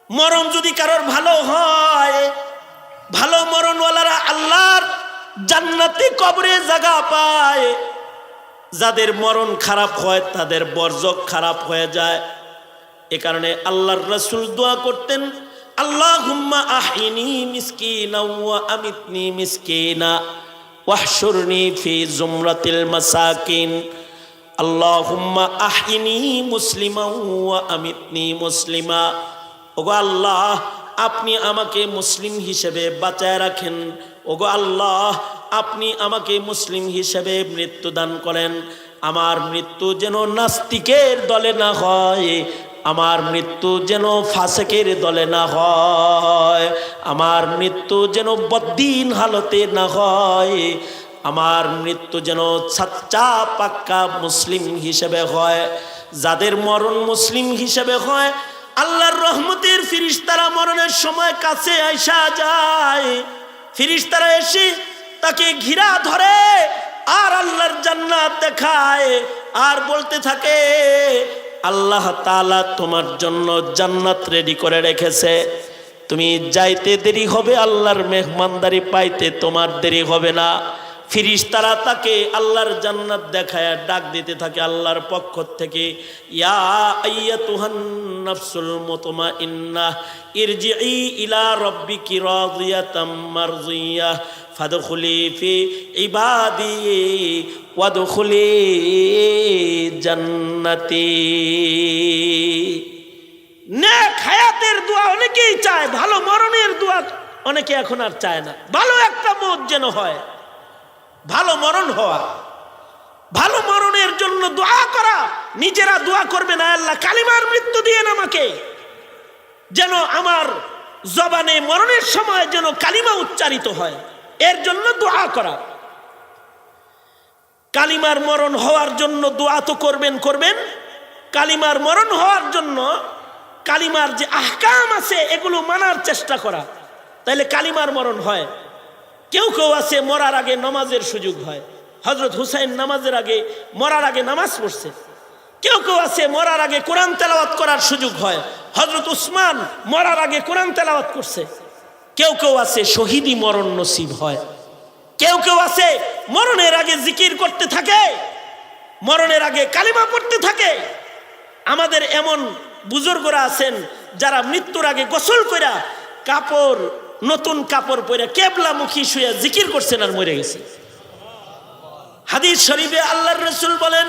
মরণ যদি কারোর ভালো হয়, ভালো মরণওয়ালারা আল্লাহর জান্নাতে কবরে জায়গা পায়। যাদের মরণ খারাপ হয় তাদের বরজক খারাপ হয়ে যায়। এ কারণে আল্লাহর রাসূল দোয়া করতেন, আল্লাহুম্মা আহিনি মিসকিনা ওয়া আমিতনি মিসকিনা ওয়াহশুরনি ফি জুমরাতিল মাসাকিন। আল্লাহুম্মা আহিনি মুসলিমা ওয়া আমিতনি মুসলিমা। ওগো আল্লাহ, আপনি আমাকে মুসলিম হিসেবে বাঁচায় রাখেন। ওগো আল্লাহ, আপনি আমাকে মুসলিম হিসেবে মৃত্যু দান করেন। আমার মৃত্যু যেন নাস্তিকের দলে না হয়, আমার মৃত্যু যেন ফাসেকের দলে না হয়, আমার মৃত্যু যেন বদ্দিন হালতে না হয়, আমার মৃত্যু যেন সাচ্চা পাক্কা মুসলিম হিসেবে হয়। যাদের মরণ মুসলিম হিসেবে হয়, আল্লাহর রহমতের ফিরিস্তারা মরণের সময় কাছে আইসা যায়। ফিরিস্তারা এসে তাকে ঘিরা ধরে আর আল্লাহর জান্নাত দেখায়, আর বলতে থাকে, আল্লাহ তাআলা তোমার জন্য জান্নাত রেডি করে রেখেছে। তুমি যাইতে দেরি হবে, আল্লাহর মেহমানদারি পাইতে তোমার দেরি হবে না। ফিরিস্তারা তাকে আল্লাহর জান্নাত দেখায় ডাক দিতে থাকে আল্লাহর পক্ষ থেকে, ইয়া আইয়াতুহান নাফসুল মুতমাইন্নাহ ইরজিই ইলা রাব্বিকি রাদিয়াতাম মারজিয়াহ ফাদখুলি ফি ইবাদি ওয়াদখুলি জান্নাতি। নেক হায়াতের দোয়া অনেকেই চায়, ভালো মরণের দোয়া অনেকে এখন আর চায় না। ভালো একটা মত যেন হয়, ভালো মরণ হওয়া, ভালো মরণের জন্য দোয়া করা, নিজেরা দোয়া করবে না, আল্লাহ কালিমার মৃত্যু দিয়েন আমাকে, যেন আমার জবানে মরণের সময় যেন কালিমা উচ্চারিত হয়, এর জন্য দোয়া করা। কালিমার মরণ হওয়ার জন্য দোয়া তো করবেন, কালিমার মরণ হওয়ার জন্য কালিমার যে আহকাম আছে এগুলো মানার চেষ্টা করা, তাইলে কালিমার মরণ হয়। কেউ কেউ আছে মরার আগে নামাজের সুযোগ হয়, হযরত হুসাইন মরার আগে নামাজ পড়ছে। কেউ কেউ আছে মরার আগে কোরআন তেলাওয়াত করার সুযোগ হয়, হযরত উসমান মরার আগে কোরআন তেলাওয়াত করছে। কেউ কেউ আছে শহীদি মরণ নসিব হয়। কেউ কেউ আছে মরণের আগে জিকির করতে থাকে, মরণের আগে কালিমা পড়তে থাকে। আমাদের এমন বুজুর্গরা আছেন যারা মৃত্যুর আগে গোসল কইরা নতুন কাপড় পরে কেবলামুখী শুয়ে জিকির করছেন আর মরে গেছে। হাদিস শরীফে আল্লাহর রাসূল বলেন,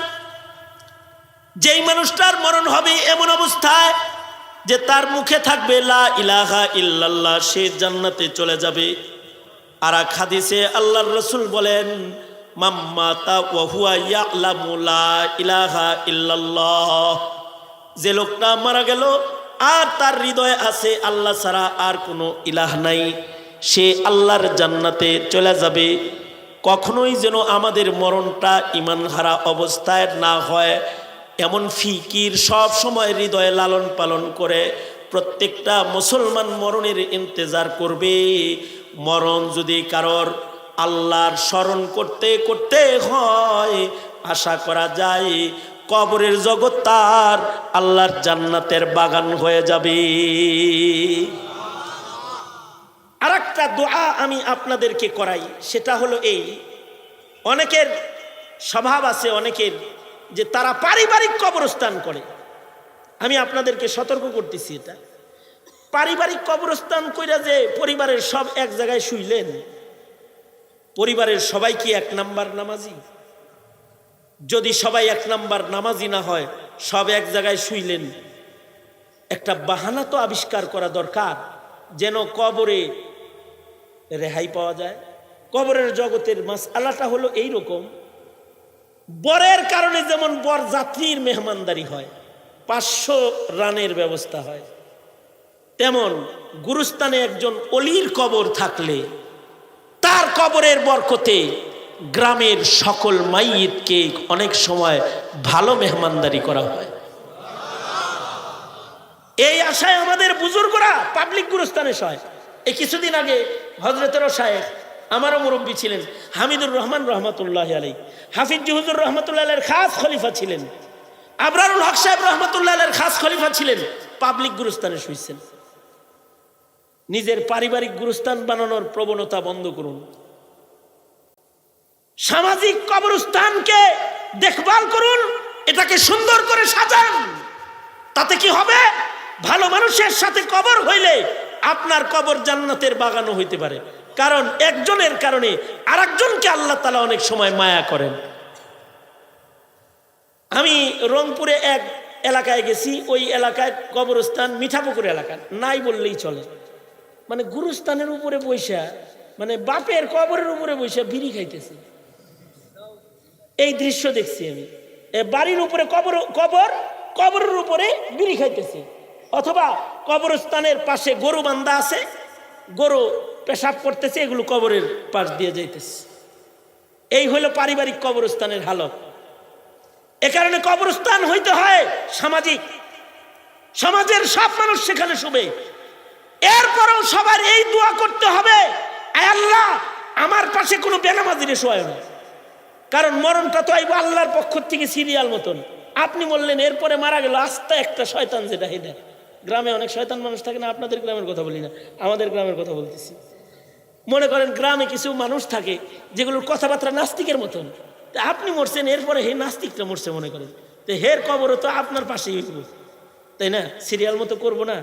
যেই মানুষটার মরণ হবে এমন অবস্থায় যে তার মুখে থাকবে লা ইলাহা ইল্লাল্লাহ, সে জান্নাতে চলে যাবে। আর এক হাদিসে আল্লাহর রাসূল বলেন, মাম্মাতা ওয়া হুয়া ইয়ালামু লা ইলাহা ইল্লাল্লাহ, যে লোকটা মারা গেল আর তার হৃদয়ে আছে আল্লাহ ছাড়া আর কোনো ইলাহ নাই, সে আল্লাহর জান্নাতে চলে যাবে। কখনোই যেন আমাদের মরণটা ঈমান হারা অবস্থায় না হয়, এমন ফিকির সব সময় হৃদয়ে লালন পালন করে প্রত্যেকটা মুসলমান মরণের ইন্তজার করবে। মরণ যদি কারোর আল্লাহর স্মরণ করতে করতে হয়, আশা করা যায় কবরের জগৎ তার আল্লাহর জান্নাতের বাগান হয়ে যাবে। আর একটা দোয়া আমি আপনাদেরকে করাই, সেটা হলো এই, অনেকের স্বভাব আছে অনেকের যে তারা পারিবারিক কবরস্থান করে। আমি আপনাদেরকে সতর্ক করতেছি, এটা পারিবারিক কবরস্থান কইরা যে পরিবারের সব এক জায়গায় শুইলেন, পরিবারের সবাই কি এক নাম্বার নামাজি? যদি সবাই এক নাম্বার নামাজি না হয়, সব এক জায়গায় শুইলেন, একটা বাহানা তো আবিষ্কার করা দরকার যেন কবরে রেহাই পাওয়া যায়। কবরের জগতের মাসআলাটা হলো এইরকম, বরের কারণে যেমন বর যাত্রীর মেহমানদারি হয়, 500 রানের ব্যবস্থা হয়, তেমন গুরুস্থানে একজন অলির কবর থাকলে তার কবরের বরকতে গ্রামের সকল মাইয়িতকে অনেক সময় ভালো মেহমানদারি করা হয়। এই আশায় আমাদের বুজুর্গরা পাবলিক গুরুস্থানে শয়। এই কিছুদিন আগে হযরতেরও শায়েখ, আমারও মুরব্বী ছিলেন হামিদুর রহমান রহমতুল্লাহ আলাইহি, হাফিজ হুজুর রহমতুল্লাহ আলাইহির খাস খলিফা ছিলেন, আবরারুল হক সাহেব রহমতুল্লাহ আলাইহির খাস খলিফা ছিলেন, পাবলিক গুরুস্থানে শুইছেন। নিজের পারিবারিক গুরুস্থান বানানোর প্রবণতা বন্ধ করুন। সামাজিক কবরস্থানকে দেখভাল করুন, এটাকে সুন্দর করে সাজান। তাতে কি হবে? ভালো মানুষের সাথে কবর হইলে আপনার কবর জান্নাতের বাগানও হইতে পারে, কারণ একজনের কারণে আরেকজনকে আল্লাহ তাআলা অনেক সময় মায়া করেন। আমি রংপুরে এক এলাকায় গেছি, ওই এলাকায় কবরস্থান মিঠাপুকুর এলাকা, নাই বললেই চলে, মানে গুরুস্থানের উপরে বৈশা, মানে বাপের কবরের উপরে বৈশা বিড়ি খাইতেছে। এই দৃশ্য দেখছি আমি, বাড়ির উপরে কবরের উপরে বিড়ি খাইতেছে, অথবা কবরস্থানের পাশে গরু বান্ধা আছে, গরু পেশাব করতেছে, এগুলো কবরের পাশ দিয়ে যাইতেছে। এই হলো পারিবারিক কবরস্থানের হালত। এ কারণে কবরস্থান হইতে হয় সামাজিক, সমাজের সব মানুষ সেখানে শুবে। এরপরেও সবার এই দোয়া করতে হবে, আয় আল্লাহ আমার পাশে কোনো বেনামাজিরে শোয় না, কারণ মরণটা তো আইব আল্লাহর পক্ষ থেকে সিরিয়াল মতন। আপনি বললেন, এরপরে মারা গেল আস্তে একটা শয়তান, যেটা হেডে গ্রামে অনেক শয়তান মানুষ থাকে না, আপনাদের গ্রামের কথা বলি না, আমাদের গ্রামের কথা বলতেছি। মনে করেন গ্রামে কিছু মানুষ থাকে যেগুলোর কথাবার্তা নাস্তিকের মতন, তা আপনি মরছেন, এরপরে হে নাস্তিকটা মরছে মনে করেন, তো হের কবরও তো আপনার পাশেই হইব, তাই না? সিরিয়াল মতো করবো না?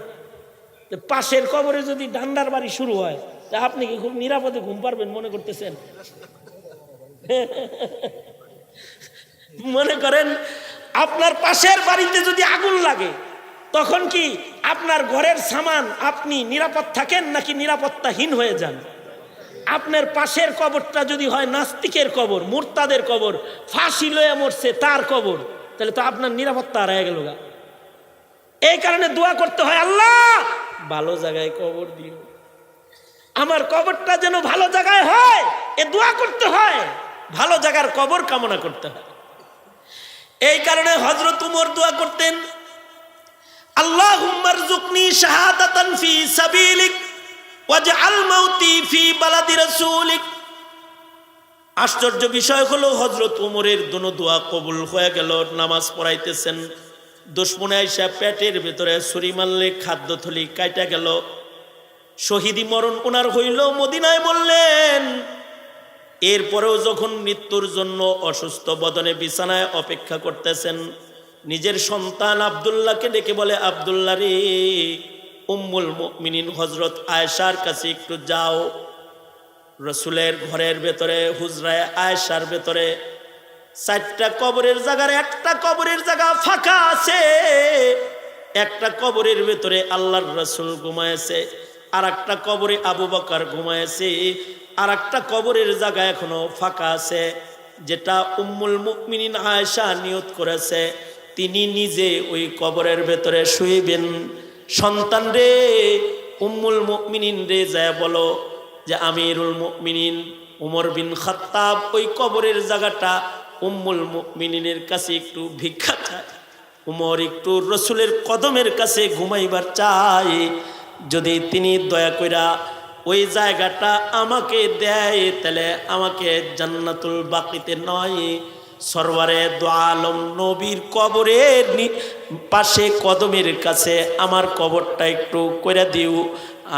পাশের কবরে যদি ডান্ডার বাড়ি শুরু হয়, তা আপনি কি খুব নিরাপদে ঘুম পারবেন মনে করতেছেন? মনে করেন আপনার পাশের বাড়িতে যদি আগুন লাগে, তখন কি আপনার ঘরের সামান আপনি নিরাপদ থাকেন নাকি নিরাপত্তাহীন হয়ে যান? আপনার পাশের কবরটা যদি হয় নাস্তিকের কবর, মুরতাদের কবর, ফাঁসি লয়ে মরছে তার কবর, তাহলে তো আপনার নিরাপত্তা হারিয়ে গেল গা। এই কারণে দোয়া করতে হয়, আল্লাহ ভালো জায়গায় কবর দিও, আমার কবরটা যেন ভালো জায়গায় হয়। এ দোয়া করতে হয়, ভালো জায়গার কবর কামনা করতে হয়। এই কারণে হযরত উমর দোয়া করতেন, আল্লাহুম্মা রযুকনি শাহাদাতান ফি সাবিলিক ওয়াজআল মাউতি ফি বালাদি রাসূলিক। আশ্চর্য বিষয় হলো হযরত উমরের দোনো দোয়া কবুল হয়ে গেল। নামাজ পড়াইতেছেন, দুশমনে আইসা পেটের ভিতরে ছুরি মারলে খাদ্যথলি কাটা গেল। শহীদি মরণ ওনার হইল, মদিনায় বললেন। এরপরেও যখন মৃত্যুর জন্য অসুস্থ বদনে বিছানায় অপেক্ষা করতেছেন, নিজের সন্তান আব্দুল্লাহকে ডেকে বলে, আব্দুল্লাহ রে, উম্মুল মুমিনিন হযরত আয়েশার কাছে একটু যাও। রসুলের ঘরের ভেতরে হুজরায় আয়েশার ভেতরে 4টা কবরের জায়গার একটা কবরের জায়গা ফাঁকা আছে। একটা কবরের ভেতরে আল্লাহর রসুল ঘুমায়েছে, আর একটা কবরে আবু বকর ঘুমায়েছে, আর একটা কবরের জায়গা এখনো ফাঁকা আছে, যেটা উম্মুল মুমিনিন আয়েশা নিয়ত করেছে তিনি নিজে ওই কবরের ভেতরে শুইবেন। সন্তান রে, উম্মুল মুমিনিন রে যায় বলো যে আমিরুল মুমিনিন উমর বিন খাত্তাব ওই কবরের জায়গাটা উম্মুল মুমিনিনের কাছে একটু ভিক্ষা চায়। উমর একটু রসুলের কদমের কাছে ঘুমাইবার চায়, যদি তিনি দয়া কইরা ওই জায়গাটা আমাকে দেয়, তাহলে আমাকে জান্নাতুল বাকিতে নয়, সরওয়ারে দু আলম নবীর কবরের পাশে কদমের কাছে আমার কবরটা একটু কইরা দিও।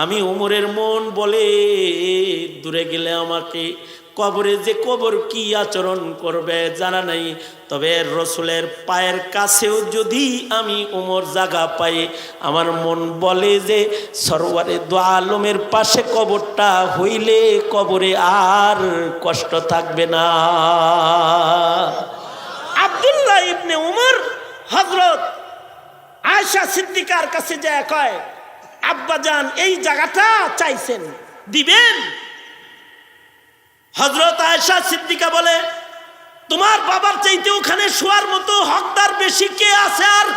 আমি উমরের মন বলে, দূরে গেলে আমাকে কবরে যে কবর কি আচরণ করবে জানা নাই, তবে রসুলের পায়ের কাছেও যদি আমি উমর জায়গা পাই, আমার মন বলে যে সরওয়ারে দু আলমের পাশে কবরটা হইলে কবরে আর কষ্ট থাকবে না। আব্দুল্লাহ ইবনে উমর হযরত আয়েশা সিদ্দিকার কাছে যায় কয়, আব্বাজান এই জায়গাটা চাইছেন, দিবেন? হযরত আয়েশা সিদ্দিকা বলে, তোমার বাবার চাইতে ওখানে শোয়ার মতো হকদার বেশি কে আছে? আর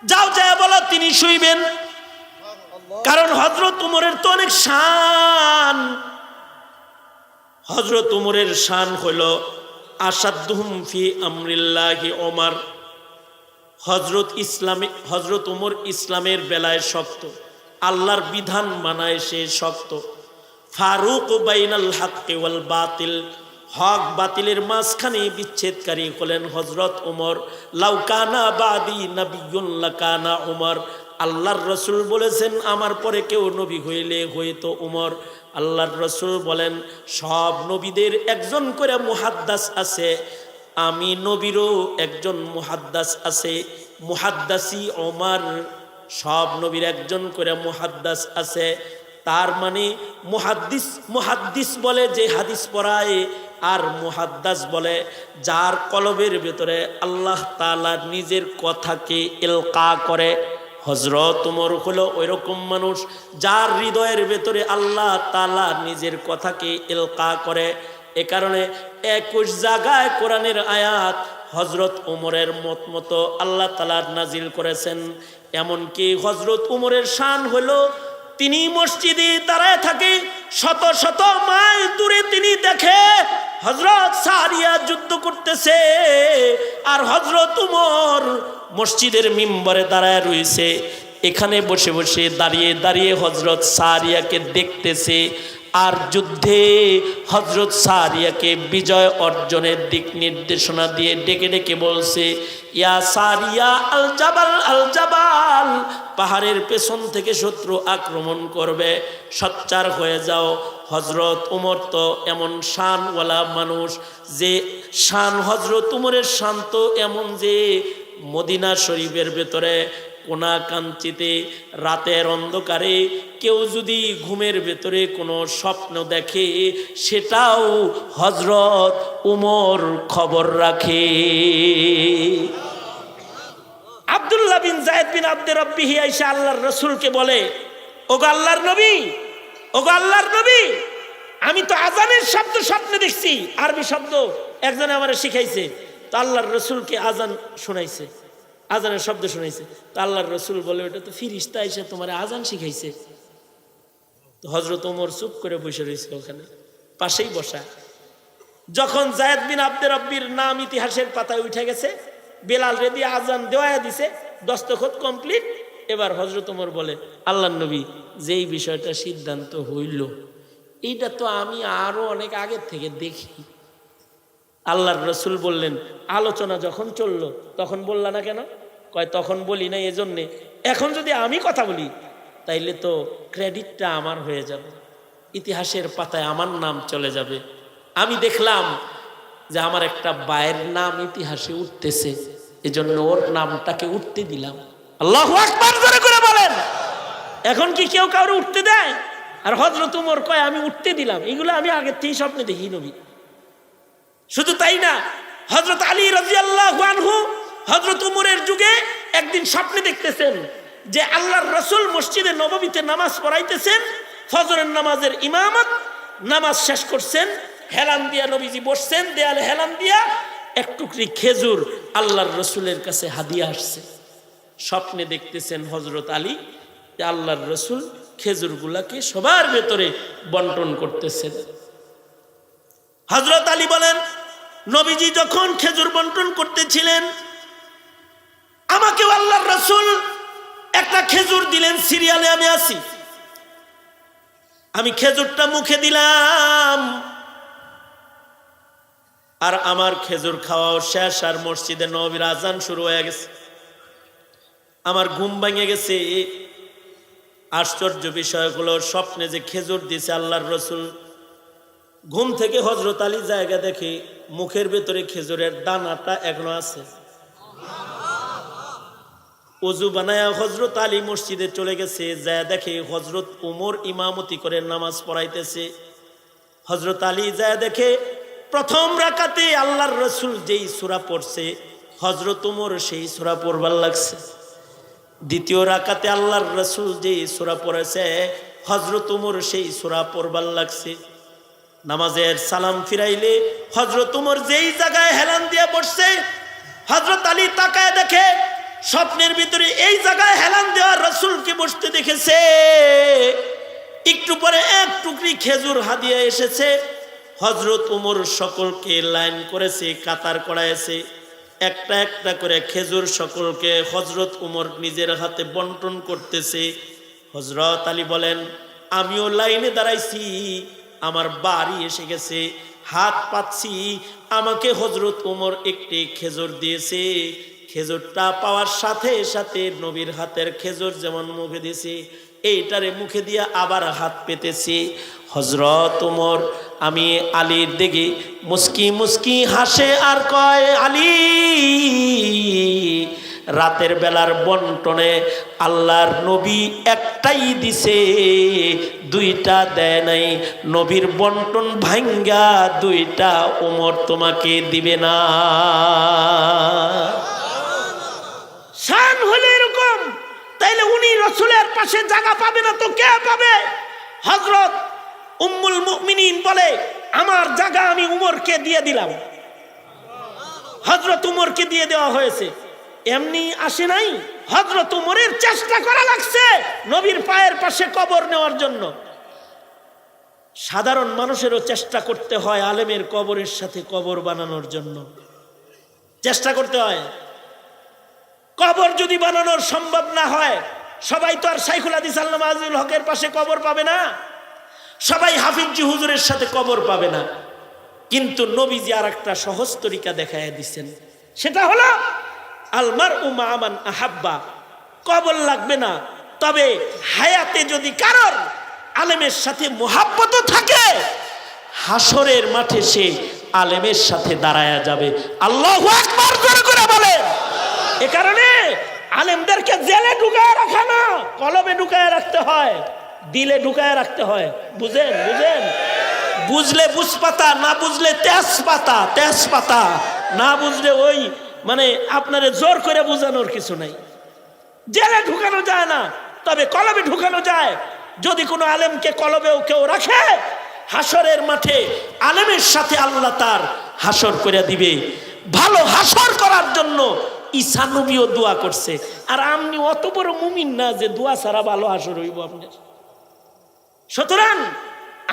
যাও যায় বলো তিনি শুইবেন। কারণ হযরত উমরের তো অনেক শান। হযরত উমরের শান হইল আসাদুহুম ফি আমরিল্লাহি ওমর। হযরত উমর ইসলামের বেলায় শক্ত, আল্লাহর বিধান মানায় সে শক্ত। ফারুক বাইনাল হাক্কি ওয়াল বাতিল, হক বাতিলের মাঝখানে বিচ্ছেদকারী হলেন হযরত উমর। লাউ কানা বাদি নাবিয়্যুন লাকানা উমর। আল্লাহর রসুল বলেছেন আমার পরে কেউ নবী হইলে হয়তো উমর। আল্লাহর রসুল বলেন সব নবীদের একজন করে মুহাদ্দাস আছে, আমি নবীরও একজন মুহাদ্দাস আছে, মুহাদ্দাসি ওমর। সব নবীর একজন করে মুহাদ্দাস আছে। তার মানে মুহাদ্দিস বলে যে হাদিস পড়ায়, আর মুহাদ্দাস বলে যার কলবের ভেতরে আল্লাহ তাআলা নিজের কথাকে ইলকা করে। হযরত উমর হলো ওইরকম মানুষ যার হৃদয়ের ভেতরে আল্লাহ তাআলা নিজের কথাকে ইলকা করে। এ কারণে 21 জায়গায় কোরআনের আয়াত হযরত উমরের মতো আল্লাহ তাআলা নাজিল করেছেন। এমনকি হযরত উমরের শান হলো তিনি মসজিদে দাঁড়ায় থাকে, শত শত মাইল দূরে তিনি দেখে হযরত সারিয়া যুদ্ধ করতেছে, আর হযরত উমর মসজিদের মিম্বরে দাঁড়ায় রয়েছে। এখানে বসে বসে দাঁড়িয়ে দাঁড়িয়ে হযরত সারিয়াকে দেখতেছে, আর যুদ্ধে হযরত সারিয়াকে বিজয় অর্জনের দিক নির্দেশনা দিয়ে ডেকে ডেকে বলছে, ইয়া সারিয়া আল জাবাল আল জাবাল, পাহাড়ের পেছন থেকে শত্রু আক্রমণ করবে, সোচ্চার হয়ে যাও। হযরত উমর তো এমন শানওয়ালা মানুষ যে শান, হযরত উমরের শান তো এমন যে মদিনা শরীফের ভেতরে কোনা কাঞ্চিতে রাতের অন্ধকারে কেউ যদি ঘুমের ভেতরে কোনো স্বপ্ন দেখে, সেটাও হযরত উমর খবর রাখে। আব্দুল্লাহ বিন যায়েদ বিন আব্দে রব্বিহি আয়েশা আল্লাহর রাসূলকে বলে, ওগো আল্লাহর নবী, ওগো আল্লাহর নবী, আমি তো আজানের শব্দ স্বপ্নে দেখছি, আরবি শব্দ একজনে আমার শিখাইছে। তো আল্লাহর রসুলকে আজান শোনাইছে, আজানের শব্দ শোনাইছে। তো আল্লাহর রসুল বলে ওটা তো ফিরিস্তা এসে তোমার আজান শিখাইছে। তো হযরত ওমর চুপ করে বসে রয়েছে ওখানে, পাশেই বসা। যখন যায়েদ বিন আব্দে রব্বির নাম ইতিহাসের পাতায় উঠে গেছে, বেলাল রেদি আজান দেওয়া দিছে, দস্তখত কমপ্লিট। এবার হযরত ওমর বলে, আল্লাহর নবী যেই বিষয়টা সিদ্ধান্ত হইল এইটা তো আমি আরো অনেক আগের থেকে দেখি। আল্লাহর রসুল বললেন, আলোচনা যখন চললো তখন বললা না কেন? কয় তখন বলি না এজন্যে, এখন যদি আমি কথা বলি তাইলে তো ক্রেডিটটা আমার হয়ে যাবে, ইতিহাসের পাতায় আমার নাম চলে যাবে। আমি দেখলাম যে আমার একটা ভাইয়ের নাম ইতিহাসে উঠতেছে, এজন্য ওর নামটাকে উঠতে দিলাম। আল্লাহু আকবার জোরে করে বলেন। এখন কি কেউ কাউরে উঠতে দেয়? আর হযরত ওমর কয় আমি উঠতে দিলাম। এগুলো আমি আগের থেকেই স্বপ্নে দেখি নবী। শুধু তাই না, হযরত আলী রাদিয়াল্লাহু আনহু হযরত ওমরের যুগে একদিন স্বপ্নে দেখতেছেন যে আল্লাহর রাসূল মসজিদে নববীতে নামাজ পড়াইতেছেন, ফজরের নামাজের ইমামত, নামাজ শেষ করছেন, হেলান দিয়া নবীজি বসছেন, দেয়ালে হেলান দিয়া এক টুকরি খেজুর আল্লাহর রাসূলের কাছে হাদিয়া আসছে। স্বপ্নে দেখতেছেন হযরত আলী যে আল্লাহর রাসূল খেজুরগুলাকে সবার ভেতরে বন্টন করতেছেন। হযরত আলী বলেন, নবীজি যখন খেজুর বন্টন করতেছিলেন আমাকেও আল্লাহর রাসূল একটা খেজুর দিলেন, সিরিয়ালে আমি আছি, আমি খেজুরটা মুখে দিলাম, আর আমার খেজুর খাওয়াও শেষ, আর মসজিদে নববীর আজান শুরু হয়ে গেছে। আমার ঘুম ভেঙে গেছে। আশ্চর্য বিষয় হলো স্বপ্নে যে খেজুর দিছে আল্লাহর রাসূল, ঘুম থেকে হযরত আলী জায়গা দেখে মুখের ভেতরে খেজুরের দানাটা এখনো আছে। ওযু বানায়া হযরত আলী মসজিদে চলে গেছে, যায় দেখে হযরত ওমর ইমামতি করে নামাজ পড়াইতেছে। হযরত আলী যায় দেখে প্রথম রাকাতে আল্লাহর রাসূল যেই সূরা পড়ছে হযরত ওমর সেই সূরা পড়বার লাগছে। দ্বিতীয় রাকাতে আল্লাহর রাসূল যেই সূরা পড়েছে হযরত ওমর সেই সূরা পড়বার লাগছে। নামাজের সালাম ফিরাইলে হযরত ওমর যেই জায়গায় হেলান দিয়ে বসছে হযরত আলী তাকায় দেখে স্বপ্নের ভিতরে এই জায়গায় হেলান দেওয়া রাসূলকে বসতে দেখেছে। একটু পরে এক টুকরি খেজুর হাদিয়া এসেছে। হযরত ওমর সকলকে লাইন করেছে, কাতার করাইছে, একটা একটা করে খেজুর সকলকে হযরত ওমর নিজের হাতে বন্টন করতেছে। হযরত আলী বলেন, আমিও লাইনে দাঁড়াইছি, আমার বাড়ি এসে গেছে, হাত পাচ্ছি, আমাকে হযরত ওমর একটি খেজুর দিয়েছে। খেজুরটা পাওয়ার সাথে সাথে নবীর হাতের খেজুর যেমন মুখে দিয়েছে এইটারে মুখে দিয়ে আবার হাত পেতেছে। হযরত ওমর আমি আলীর দিকে মুস্কি মুস্কি হাসে আর কয়, আলী রাতের বেলার বন্টনে আল্লাহর নবী একটাই দিছে, দুইটা দেয় নাই, নবীর বন্টন ভাঙ্গা দুইটা ওমর তোমাকে দিবে না। শান হলে এরকম, তাইলে উনি রাসূলের পাশে জায়গা পাবে না তো কে পাবে? হযরত উম্মুল মুমিনিন বলে, আমার জায়গা আমি উমরকে দিয়ে দিলাম। হযরত উমরকে দিয়ে দেওয়া হয়েছে, এমনি আসে নাই, হযরত উমরের চেষ্টা করা লাগছে নবীর পায়ের পাশে কবর নেওয়ার জন্য। সাধারণ মানুষেরও চেষ্টা করতে হয় আলেমের কবরের সাথে কবর বানানোর জন্য, চেষ্টা করতে হয়। কবর যদি বানানোর সম্ভব না হয়, সবাই তো আর শাইখুল হাদিস আল্লামা আজিজুল হকের পাশে কবর পাবে না, সবাই হাফিজি হুজুরের সাথে কবর পাবে না। কিন্তু নবীজি আর একটা সহজ তরিকা দেখায় দিচ্ছেন, সেটা হলো আলমারউ মা মান আহাব্বা। কবর লাগবে না, তবে হায়াতে যদি কারোর আলেমের সাথে মোহাব্বত থাকে হাসরের মাঠে সে আলেমের সাথে দাঁড়ায়া যাবে। আল্লাহু আকবার জোরে করে বলেন। এ কারণে আলেমদেরকে জেলে ঢুকায় রাখা না, কলবে ঢুকায় রাখতে হয়, দিলে ঢুকায় রাখতে হয়। বুঝেন? বুঝেন? বুঝলে বুঝপাতা, না বুঝলে তেজপাতা, তেজপাতা না বুঝলে ওই মানে আপনারে জোর করে বোঝানোর কিছু নাই। জেলে ঢুকানো যায় না, তবে কলবে ঢুকানো যায়। যদি কোনো আলেমকে কলবেও কেউ রাখে হাসরের মাঠে আলেমের সাথে আল্লাহ তার হাসর করে দিবে। ভালো হাসর করার জন্য ঈসা নবীও দোয়া করছে। আর আপনি অত বড় মুমিন না যে দোয়া ছাড়া ভালো হাসর হইব আপনার। সুতরাং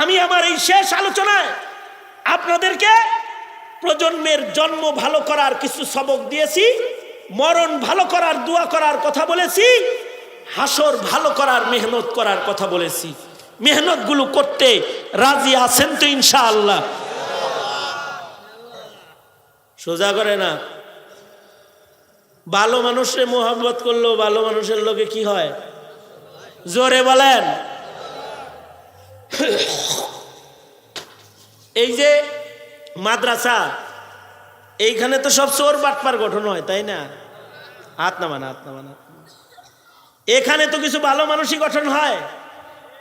আমি আমার এই শেষ আলোচনায় আপনাদেরকে প্রজন্মের জন্ম ভালো করার কিছু সবক দিয়েছি, মরণ ভালো করার দোয়া করার কথা বলেছি, হাসর ভালো করার মেহনত করার কথা বলেছি। মেহনত গুলো করতে রাজি আছেন তো ইনশাআল্লাহ? সোজা করে না। ভালো মানুষে মোহাব্বত করলো ভালো মানুষের লোকে কি হয়? জোরে বলেন। এই যে মাদ্রাসা, এইখানে তো সব চোর বাটপার গঠন হয়, তাই না? হাত নামান, হাত নামান। এখানে তো কিছু ভালো মানুষই গঠন হয়।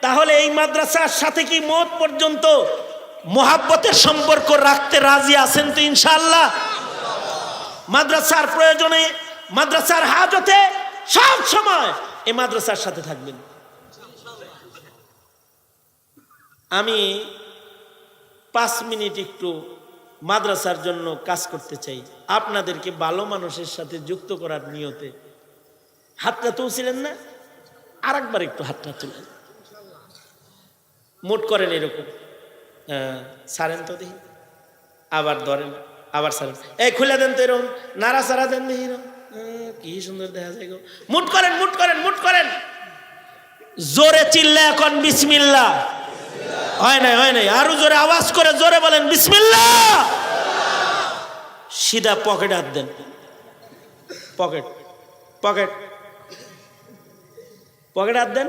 তাহলে এই মাদ্রাসার সাথে কি মত পর্যন্ত মোহাব্বতের সম্পর্ক রাখতে রাজি আছেন তো ইনশাআল্লাহ? মাদ্রাসার প্রয়োজনে, মাদ্রাসার হাজতে সব সময় এই মাদ্রাসার সাথে থাকবেন। আমি 5 মিনিট একটু মাদ্রাসার জন্য কাজ করতে চাই, আপনাদেরকে ভালো মানুষের সাথে যুক্ত করার নিয়তে। হাতটা তুলছিলেন না? আরেকবার একটু হাতটা তুলেন, মুট করেন এরকম। সারেন তো দেখি, আবার ধরেন, আবার সারেন। এই খুলে দেন তো এরকম, নাড়া সারা দেন দেখি এরকম। কি সুন্দর দেখা যায় গো। মুট করেন, মুট করেন, মুট করেন। জোরে চিল্লা এখন বিসমিল্লাহ। হয় নাই, হয় নাই, আরো জোরে আওয়াজ করে জোরে বলেন বিসমিল্লাহ। সিধা পকেট হাত দেন, পকেট পকেট পকেট হাত দেন।